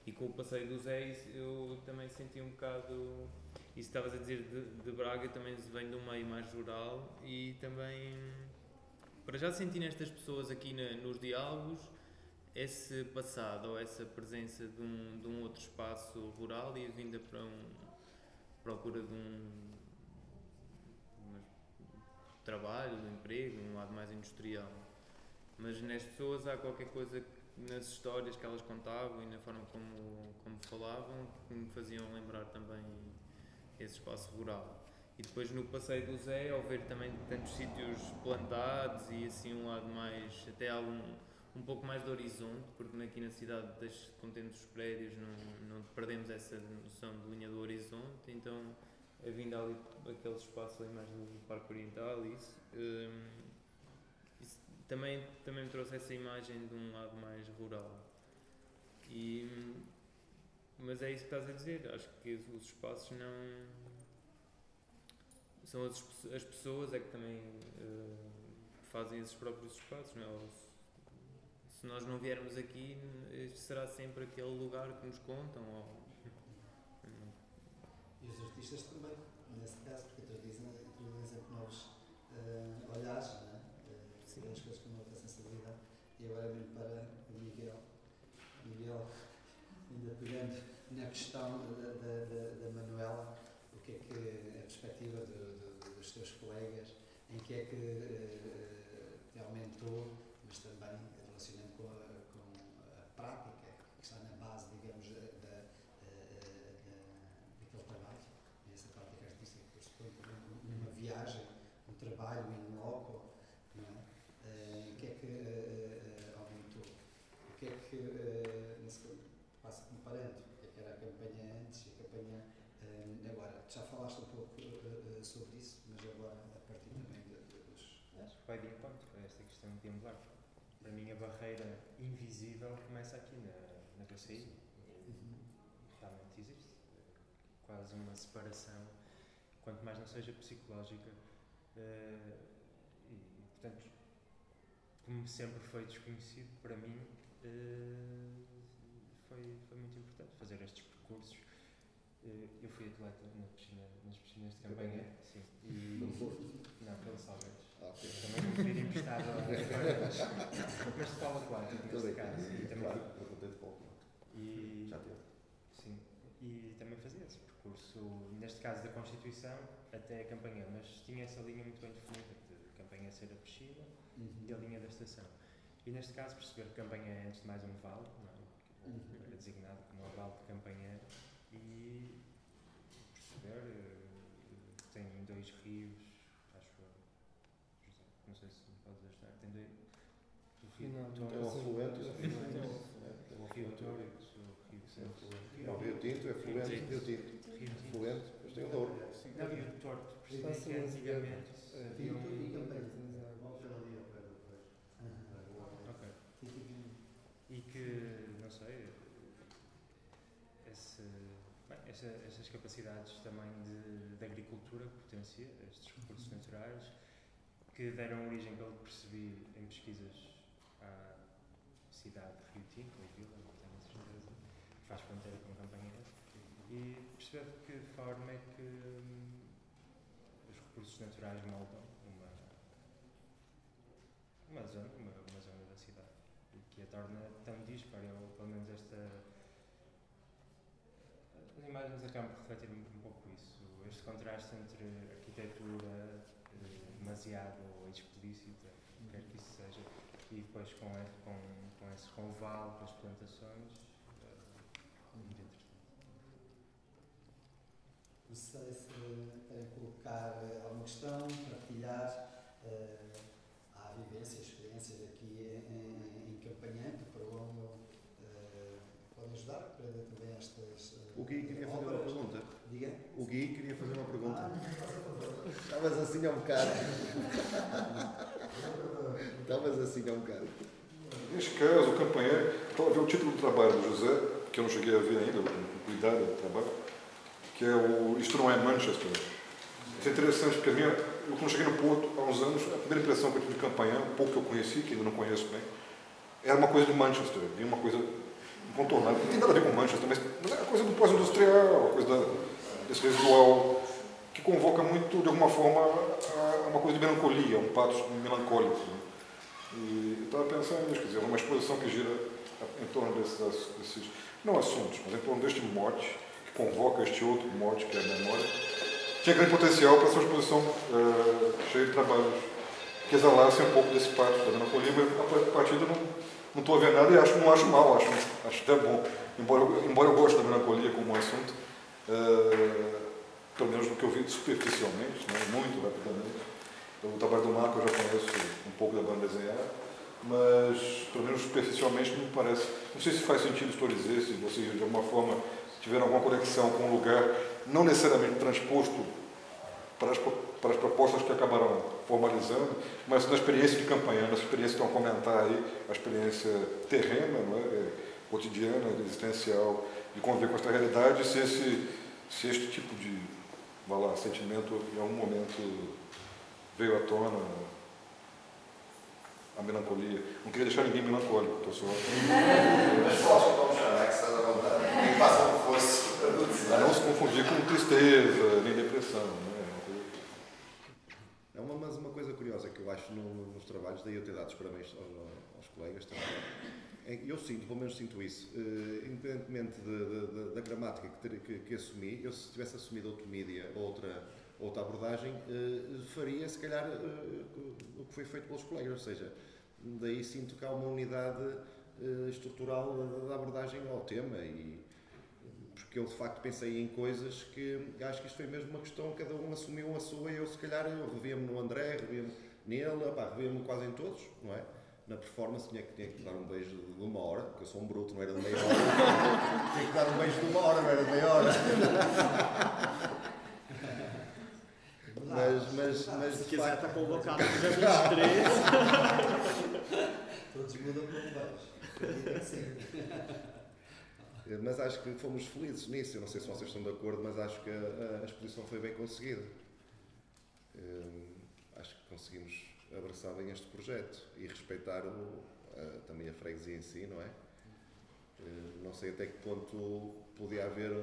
E com o passeio do Zé eu também senti um bocado, isso estavas a dizer de Braga, eu também venho de um meio mais rural e também, para já senti nestas pessoas aqui nos diálogos, esse passado ou essa presença de um outro espaço rural e a vinda para procura de um trabalho, de um emprego, um lado mais industrial. Mas nas pessoas há qualquer coisa nas histórias que elas contavam e na forma como falavam que me faziam lembrar também esse espaço rural. E depois no passeio do Zé, ao ver também tantos sítios plantados e assim um lado mais, até um pouco mais de horizonte, porque aqui na cidade, como temos os prédios, não perdemos essa noção de linha do horizonte, então a vinda ali, aquele espaço ali mais do Parque Oriental, isso também me trouxe essa imagem de um lado mais rural. Mas é isso que estás a dizer, acho que os espaços não... São as pessoas é que também fazem esses próprios espaços, não é? Se nós não viermos aqui, este será sempre aquele lugar que nos contam. E os artistas também, nesse caso, porque introduzem sempre novos olhares, não é? As coisas com outra sensibilidade. E agora mesmo para o Miguel, ainda pegando na questão da Manuela, o que é que a perspectiva dos teus colegas, em que é que te aumentou, mas também relacionando com a prática, que está na base, digamos, daquele trabalho, essa prática artística que pressupõe também uma viagem, um trabalho in loco, não é? Em que é que aumentou? O que é que, passa comparando, o que é que era a campanha antes e a campanha agora? Já falaste um pouco sobre isso, mas agora a partir também dos... Acho que vai de encontro a esta questão de emblemática. Para mim a barreira invisível começa aqui na PCI. Realmente existe quase uma separação, quanto mais não seja psicológica, e portanto, como sempre foi desconhecido, para mim foi muito importante fazer estes percursos. Eu fui atleta nas piscinas de campanha, sim, não, pelo Salgueiros. Também não queria emprestar mas de polo aquático neste caso. E também já teve. Sim, e também fazia esse percurso, neste caso da Constituição até a campanha, mas tinha essa linha muito bem definida de campanha ser a piscina e a linha da estação. E neste caso perceber que campanha é antes de mais um vale, não é? Era designado como um vale de campanha e perceber que tem 2 rios, acho eu, José, não sei se me podes ajudar, tem 2, o Rio Touro, o afluente, o Rio Touro e o Rio Tinto, é fluente, Rio Tinto, fluente, depois tem o Douro. Não, e o Torto, percebi que antigamente havia e que, não sei, essas capacidades também de agricultura que potencia estes recursos naturais, que deram origem, pelo que percebi em pesquisas, à cidade de Rio Tinto, ou Vila, não tenho certeza, que faz fronteira com Campanhã, e perceber de que forma é que os recursos naturais moldam uma zona da cidade, e que a torna tão dispara, ou pelo menos as imagens acabam por refletir um pouco isso, este contraste entre arquitetura demasiado explícita, quer que isso seja, e depois com o vale, com as plantações, muito interessante. Não sei se querem colocar alguma questão, partilhar a vivência, experiências aqui em Campanhã, para onde podem ajudar para também estas O Gui queria fazer uma pergunta. Diga. O Gui queria fazer uma pergunta. Faz a favor. Estavas assim há um bocado. Estavas assim há um bocado. Neste caso, o campanheiro, estava a ver o título do trabalho do José, que eu não cheguei a ver ainda, o cuidado do trabalho, que é o Isto Não É Manchester. Isso é interessante, porque eu quando cheguei no Porto, há uns anos, a primeira impressão que eu tive de campanha, o pouco que eu conheci, que ainda não conheço bem, era uma coisa de Manchester, havia uma coisa incontornável. Não tem nada a ver com Manchester, mas é uma coisa do pós-industrial, uma coisa desse residual, que convoca muito, de alguma forma, a uma coisa de melancolia, um patos melancólico. Né? E eu estava pensando nisso, quer dizer, uma exposição que gira em torno desses, não assuntos, mas em torno deste mote, que convoca este outro mote, que é a memória, tinha grande potencial para essa exposição cheia de trabalhos que exalassem um pouco desse patos da melancolia, mas a partida não estou a ver nada e não acho mal, acho até bom, embora eu goste da melancolia como um assunto, pelo menos do que eu vi superficialmente, né, muito rapidamente. O trabalho do Marco eu já conheço um pouco da banda desenhada, mas pelo menos superficialmente me parece, não sei se faz sentido estou a dizer, se vocês de alguma forma tiveram alguma conexão com um lugar não necessariamente transposto para as propostas que acabaram formalizando, mas na experiência de campanha, na experiência que estão a comentar aí, a experiência terrena, não é? Cotidiana, existencial, de conviver com esta realidade, se este tipo de sentimento em algum momento veio à tona, a melancolia. Não queria deixar ninguém melancólico, estou só... Mas posso então chamar que estás à vontade. Nem passa como fosse. Não se confundir com tristeza, nem depressão, né? Mas uma coisa curiosa que eu acho nos trabalhos, daí eu ter dado os parabéns aos colegas também, eu sinto, pelo menos sinto isso, independentemente da gramática que assumi, eu se tivesse assumido outro mídia, outra abordagem, faria se calhar o que foi feito pelos colegas, ou seja, daí sinto que há uma unidade estrutural da abordagem ao tema, e porque eu de facto pensei em coisas que acho que isto foi mesmo uma questão, cada um assumiu a sua, e eu se calhar revia-me no André, revia-me nele, revia-me quase em todos, não é? Na performance tinha que dar um beijo de 1 hora, porque eu sou um bruto, não era de meia hora. Tinha que dar um beijo de 1 hora, não era de meia hora. Mas se quiser estar convocado no dia 23. Todos mudam para um beijo. Mas acho que fomos felizes nisso. Eu não sei se vocês estão de acordo, mas acho que a exposição foi bem conseguida. Acho que conseguimos abraçar bem este projeto e respeitar também a freguesia em si, não é? Não sei até que ponto podia haver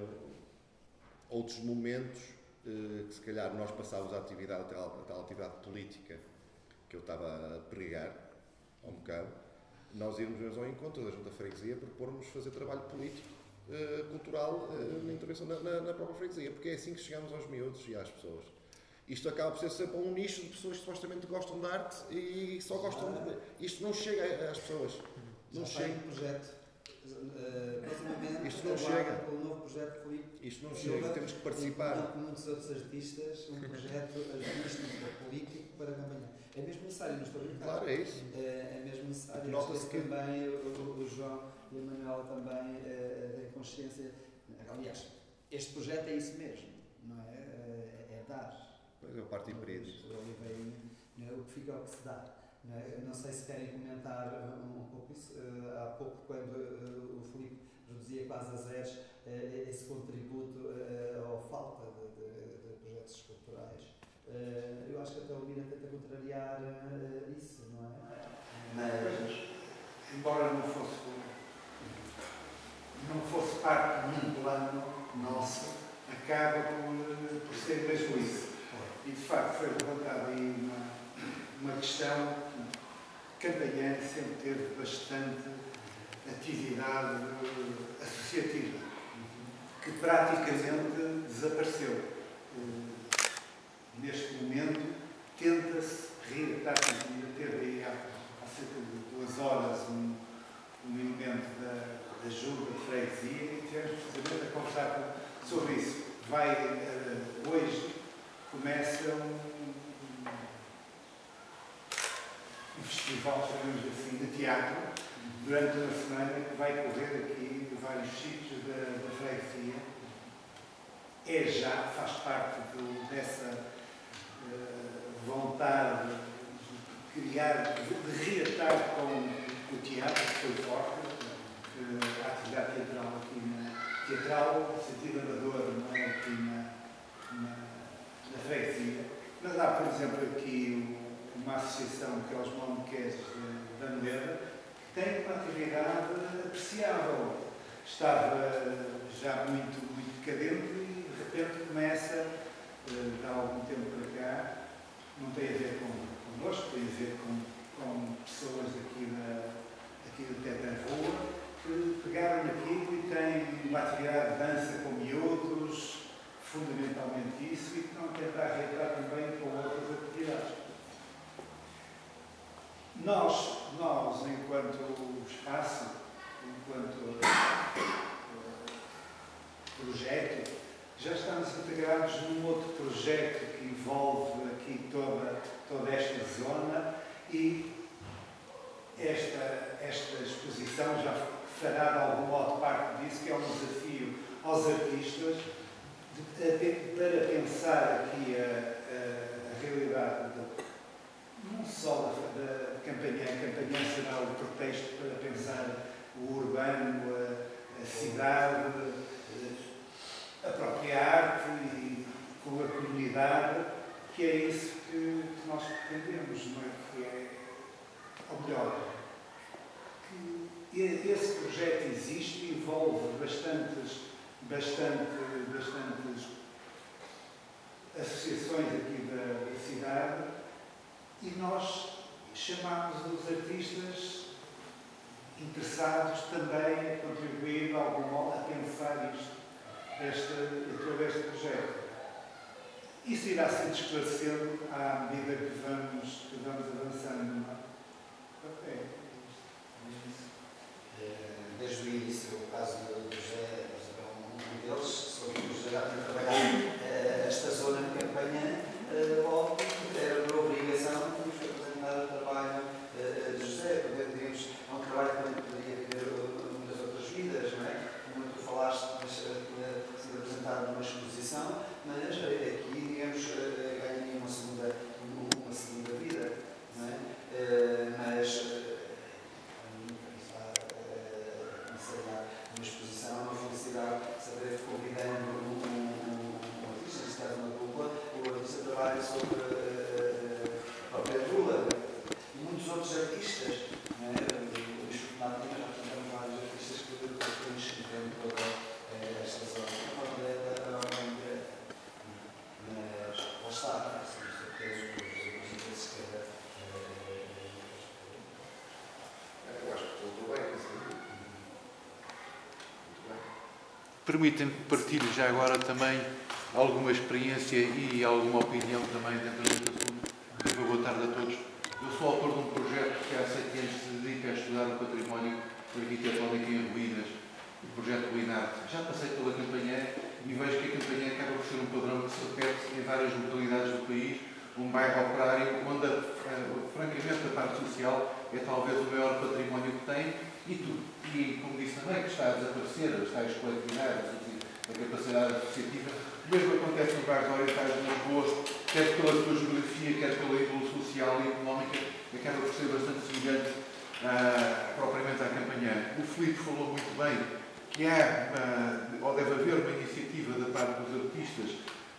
outros momentos que se calhar nós passávamos a tal atividade política que eu estava a pregar há um bocado, nós irmos mesmo ao encontro da Junta de Freguesia, propormos fazer trabalho político, cultural, na intervenção na própria freguesia, porque é assim que chegamos aos miúdos e às pessoas. Isto acaba por ser sempre um nicho de pessoas que supostamente gostam de arte e só gostam de... Isto não chega às pessoas. Não chega. Um projeto. Isto não chega. Um novo projeto político. Isto não chega, temos que participar. Não como muitos outros artistas, um projeto artístico político para campanhar. É mesmo necessário, não estou a brincar. Claro, é isso. É mesmo necessário. Nota-se que também o João e a Manuela também têm consciência. Aliás, este projeto é isso mesmo, não é? É dar. Pois eu parto para isso. O que fica é o que se dá. Não sei se querem comentar um pouco isso. Há pouco, quando o Filipe reduzia quase a zeros esse contributo ou falta de projetos culturais, eu acho que até o Lira tenta contrariar isso, não é? Mas, embora não fosse parte de um plano nosso, acaba por ser mesmo isso. E de facto foi levantada aí uma questão. Campanhã sempre teve bastante atividade associativa, que praticamente desapareceu. Neste momento tenta-se praticamente, teve aí há cerca de 2 horas um elemento da Junta de Freguesia e tivemos precisamente a conversar sobre isso. Hoje começa um festival, chamamos assim, de teatro, durante uma semana que vai correr aqui em vários sítios da freguesia. Faz parte dessa vontade de criar, de reatar com o teatro, que foi forte, a atividade teatral aqui teatral, sentido amador, não é? Aqui na freguesia. Mas há, por exemplo, aqui uma associação que é os Monequés da Moeda, que tem uma atividade apreciável. Estava já muito decadente e de repente começa, há algum tempo para cá, não tem a ver connosco, tem a ver com pessoas aqui do Tetra Rua, que pegaram naquilo e têm uma atividade de dança com miúdos, fundamentalmente isso, e que não tentar reatar também com outras atividades. Nós, enquanto espaço, enquanto projeto, já estamos integrados num outro projeto que envolve aqui toda esta zona e esta exposição já fará de algum modo parte disso, que é um desafio aos artistas para pensar aqui a realidade não só da Campanhã. A Campanhã será o pretexto para pensar o urbano, a cidade, a própria arte e com a comunidade, que é isso que nós pretendemos, não é? Que é, ou melhor, que esse projeto existe, envolve bastantes associações aqui da cidade e nós chamamos os artistas interessados também a contribuir de algum modo a pensar isto, todo este projeto. Isso irá sendo esclarecendo à medida que vamos avançando. Desde o início, o caso do José é um deles, sobre o José já tinha trabalhado esta zona de Campanhã, logo era uma obrigação de nos apresentar o trabalho de José, digamos, é um trabalho que também poderia viver nas outras vidas, não é? Como tu falaste, mas tinha sido apresentado numa exposição, mas aqui, digamos, ganha uma segunda vida, não é? Mas uma exposição, uma felicidade saber que convidando um artista, neste caso uma dupla, o artista trabalha sobre a própria Lula e muitos outros artistas, não é? O Luís Fortunato já apresentaram vários artistas que foram escrevendo toda esta zona. Mas lá está, com certeza, os interesses que cada. Eu acho que tudo bem, Permitem-me que partilhe já agora também alguma experiência e alguma opinião também dentro deste assunto. Boa tarde a todos. Eu sou autor de um projeto que há 7 anos se dedica a estudar o património arquitetónico em ruínas, o projeto Ruinarte. Já passei pela Campanhã e vejo que a Campanhã acaba por ser um padrão que se repete em várias localidades do país, um bairro operário onde, francamente, a parte social é talvez o maior património que tem e como disse também, que está a desaparecer, as tais coletividades, a capacidade associativa. O mesmo acontece nos bairros orientais de Lisboa, quer pela sua geografia, quer pela índole social e económica, acaba por ser bastante semelhante propriamente à Campanhã. O Filipe falou muito bem que há, ou deve haver uma iniciativa da parte dos artistas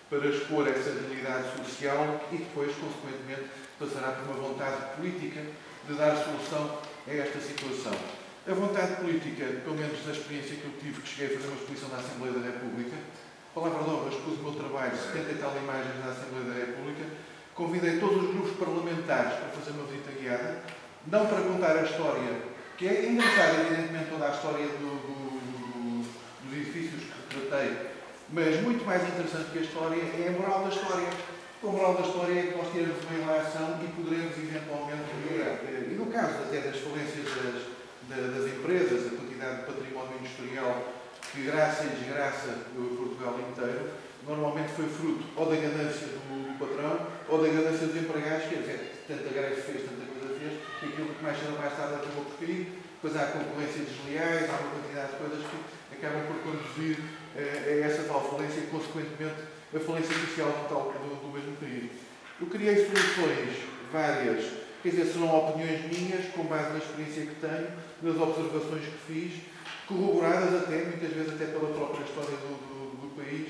para expor essa realidade social e depois, consequentemente, passará por uma vontade política de dar solução a esta situação. A vontade política, pelo menos na experiência que eu tive, que cheguei a fazer uma exposição na Assembleia da República, palavra de honra, expus o meu trabalho, 70 e tal imagens na Assembleia da República, convidei todos os grupos parlamentares para fazer uma visita guiada, não para contar a história, que é engraçada, evidentemente, toda a história dos edifícios que tratei, mas muito mais interessante que a história é a moral da história. A moral da história é que nós tiramos uma ilação e poderemos eventualmente melhorar. E no caso até das falências das empresas, a quantidade de património industrial que, graça e desgraça, Portugal inteiro, normalmente foi fruto ou da ganância do patrão ou da ganância dos empregados, quer dizer, tanta greve fez, tanta coisa fez, que aquilo que mais cedo ou mais tarde acabou por cair. Depois há concorrência desleais, há uma quantidade de coisas que acabam por conduzir a essa tal falência e, consequentemente, a falência social total do mesmo país. Eu criei soluções várias, quer dizer, serão opiniões minhas, com base na experiência que tenho, nas observações que fiz, corroboradas até, muitas vezes até pela própria história do país,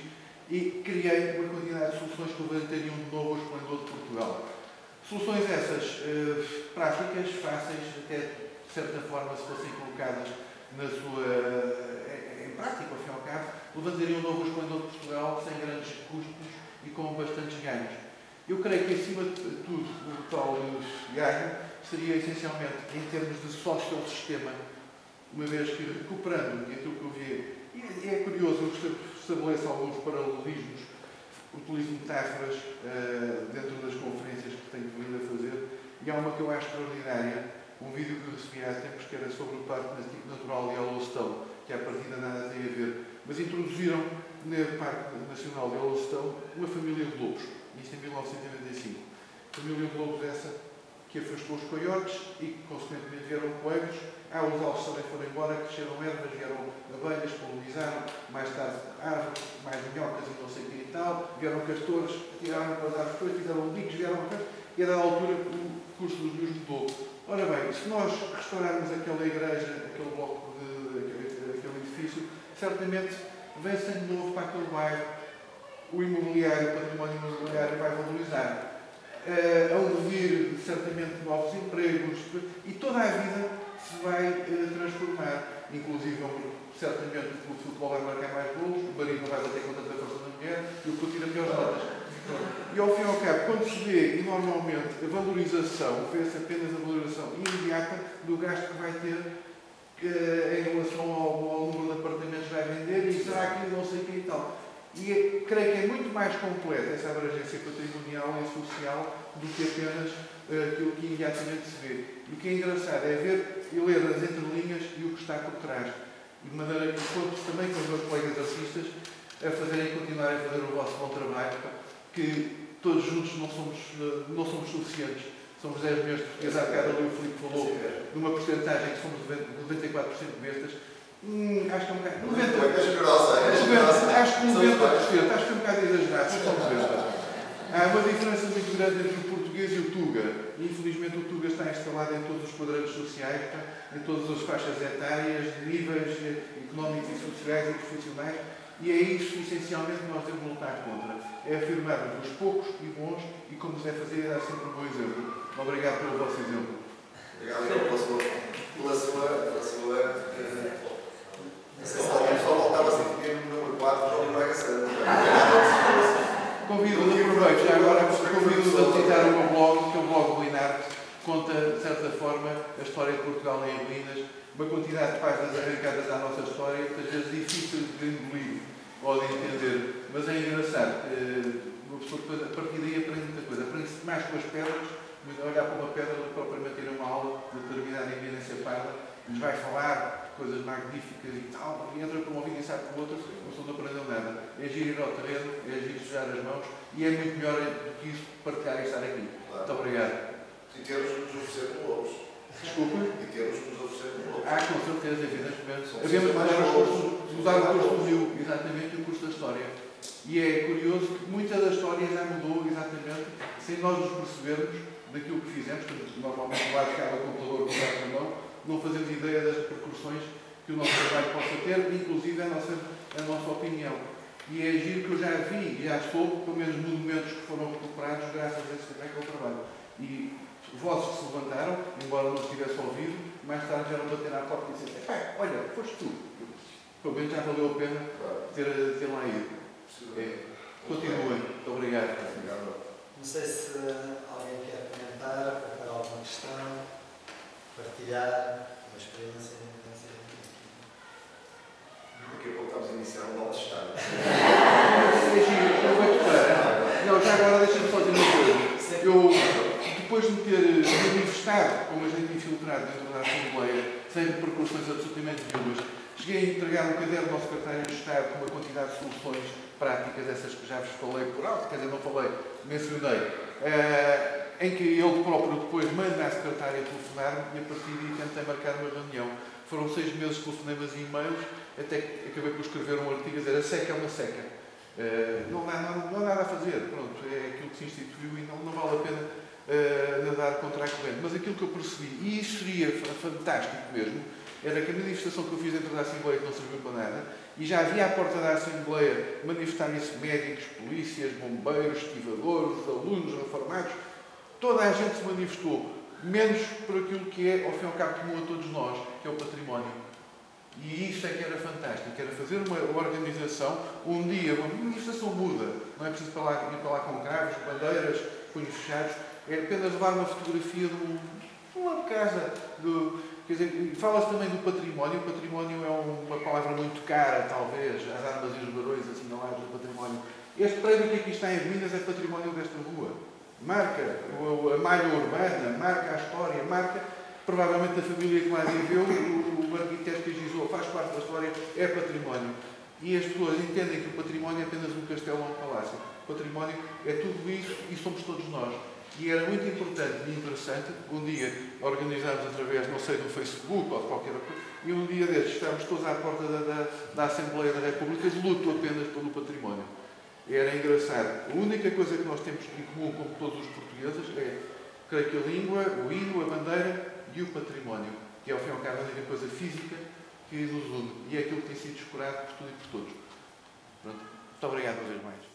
e criei uma quantidade de soluções que levantariam de novo o esplendor de Portugal. Soluções essas práticas, fáceis, até de certa forma, se fossem colocadas em prática, ao fim e ao cabo, levantariam um novo esplendor de Portugal sem grandes custos e com bastantes ganhos. Eu creio que, acima de tudo, o tal ganho seria essencialmente em termos de sociosistema, uma vez que, recuperando aquilo que eu vi, e é curioso, eu estabeleço alguns paralelismos, utilizo metáforas dentro das conferências que tenho vindo a fazer, e há uma que eu acho extraordinária, um vídeo que eu recebi há tempos que era sobre o Parque Natural de Yellowstone, que à partida nada tem a ver, mas introduziram no Parque Nacional de Yellowstone uma família de lobos, isto em 1995. Família de lobos essa que afastou os coiotes e que, consequentemente, vieram coelhos. Os alces também foram embora, cresceram ervas, vieram abelhas, polinizaram, mais tarde árvores, mais minhocas e não sei o que e tal, vieram castores, tiraram para as árvores depois, fizeram bicos, vieram e a dada altura o curso dos rios mudou. Ora bem, se nós restaurarmos aquela igreja, aquele bloco, aquele edifício, certamente vem sangue novo para aquele bairro, o imobiliário, o património imobiliário vai valorizar. Hão de vir certamente novos empregos e toda a vida se vai transformar, inclusive certamente o futebol vai marcar mais golos, o marido não vai bater com tanta força da mulher e o puto tira melhores notas. E ao fim e ao cabo, quando se vê, e normalmente a valorização, vê-se apenas a valorização imediata do gasto que vai ter em relação ao número de apartamentos que vai vender e será que não sei o que e tal. E creio que é muito mais completa essa abrangência patrimonial e social do que apenas aquilo que imediatamente se vê. E o que é engraçado é ver e ler as entrelinhas e o que está por trás. De maneira que conto também com os meus colegas artistas a continuarem a fazer o vosso bom trabalho, que todos juntos não somos suficientes. Somos 10 milhões de portugueses. Há bocado ali o Filipe falou de uma porcentagem que somos 94% bestas. Acho que é um bocado. 90%. Acho que 90%. Acho que é um bocado exagerado. Somos bestas. Há uma diferença muito grande entre o português e o tuga. Infelizmente o tuga está instalado em todos os quadrantes sociais, em todas as faixas etárias, níveis económicos e sociais e profissionais, e é isso essencialmente que nós devemos lutar contra. É afirmarmos os poucos e bons e como se deve fazer é dar sempre um bom exemplo. Obrigado pelo vosso exemplo. Obrigado pela sua só voltava a ser no número 4, João Braga Santa. Convido-os, aproveito já agora, convido-os a visitar o meu blog, que é o blog do Inarte, conta, de certa forma, a história de Portugal em ruínas, uma quantidade de páginas arrancadas à nossa história, muitas vezes difícil de engolir ou de entender, mas é engraçado. Uma pessoa depois, a partir daí, aprende muita coisa. Aprende-se mais com as pedras, olhar para uma pedra do que propriamente ir a uma aula de determinada eminência parda, nos vai falar coisas magníficas e tal, e entra por um ouvido e sai por outro, mas não aprendeu nada. É agir ir ao terreno, é agir sujar as mãos, e é muito melhor do que isso partilhar e estar aqui. Claro. Muito obrigado. E temos que nos oferecer com lobos. Desculpa? E temos que nos oferecer com lobos. Com certeza, evidentemente. Havemos de usar o curso do Rio, exatamente, e o curso da História. E é curioso que muita da história já mudou, exatamente, sem nós nos percebermos daquilo que fizemos, porque normalmente lá de cada computador com a mão, não fazemos ideia das repercussões que o nosso trabalho possa ter, inclusive a nossa opinião. E é giro que eu já vi, já soube, pelo menos monumentos que foram recuperados graças a esse trabalho. E vozes que se levantaram, embora não estivesse ouvido, mais tarde já não bater à porta e disseram: olha, foste tu. Pelo menos já valeu a pena ter lá ido. Continuem. Muito obrigado. Não sei se alguém quer comentar, colocar alguma questão, partilhar uma experiência. Daqui a pouco estamos a iniciar um novo estado. Não, já agora deixa-me só dizer uma coisa. Eu, depois de me ter manifestado como agente infiltrado dentro da Assembleia, sem repercussões absolutamente nenhumas, cheguei a entregar um caderno ao Secretário de Estado com uma quantidade de soluções práticas, essas que já vos falei por alto, quer dizer, não falei, mencionei, em que ele próprio depois manda à Secretária telefonar-me e a partir daí tentei marcar uma reunião. Foram 6 meses de telefonemas e e-mails, até que acabei por escrever um artigo a dizer: a seca é uma seca. Não há nada a fazer, pronto, é aquilo que se instituiu e não vale a pena nadar contra a corrente. Mas aquilo que eu percebi, e isso seria fantástico mesmo, era que a manifestação que eu fiz dentro da Assembleia que não serviu para nada, e já havia à porta da Assembleia manifestarem-se médicos, polícias, bombeiros, estivadores, alunos, reformados, toda a gente se manifestou, menos por aquilo que é, ao fim e ao cabo, comum a todos nós, que é o património. E isso é que era fantástico, era fazer uma organização, um dia, uma manifestação muda, não é preciso ir para lá com carros, bandeiras, punhos fechados, é apenas levar uma fotografia de uma casa, quer dizer, fala-se também do património. O património é uma palavra muito cara, talvez, as armas e os barões assinalados do património. Este prédio que aqui está em ruínas é património desta rua. Marca a malha urbana, marca a história, marca provavelmente a família que lá viveu, o arquiteto que agitou, faz parte da história, é património. E as pessoas entendem que o património é apenas um castelo ou um palácio. O património é tudo isso e somos todos nós. E era muito importante e interessante um dia organizarmos através, não sei, do Facebook ou de qualquer coisa, e um dia destes estávamos todos à porta da Assembleia da República de luto apenas pelo património. Era engraçado. A única coisa que nós temos em comum, como todos os portugueses, é, creio que a língua, o hino, a bandeira e o património, que é, ao fim e ao cabo, a única coisa física que nos une. E é aquilo que tem sido descurado por tudo e por todos. Pronto. Muito obrigado uma vez mais.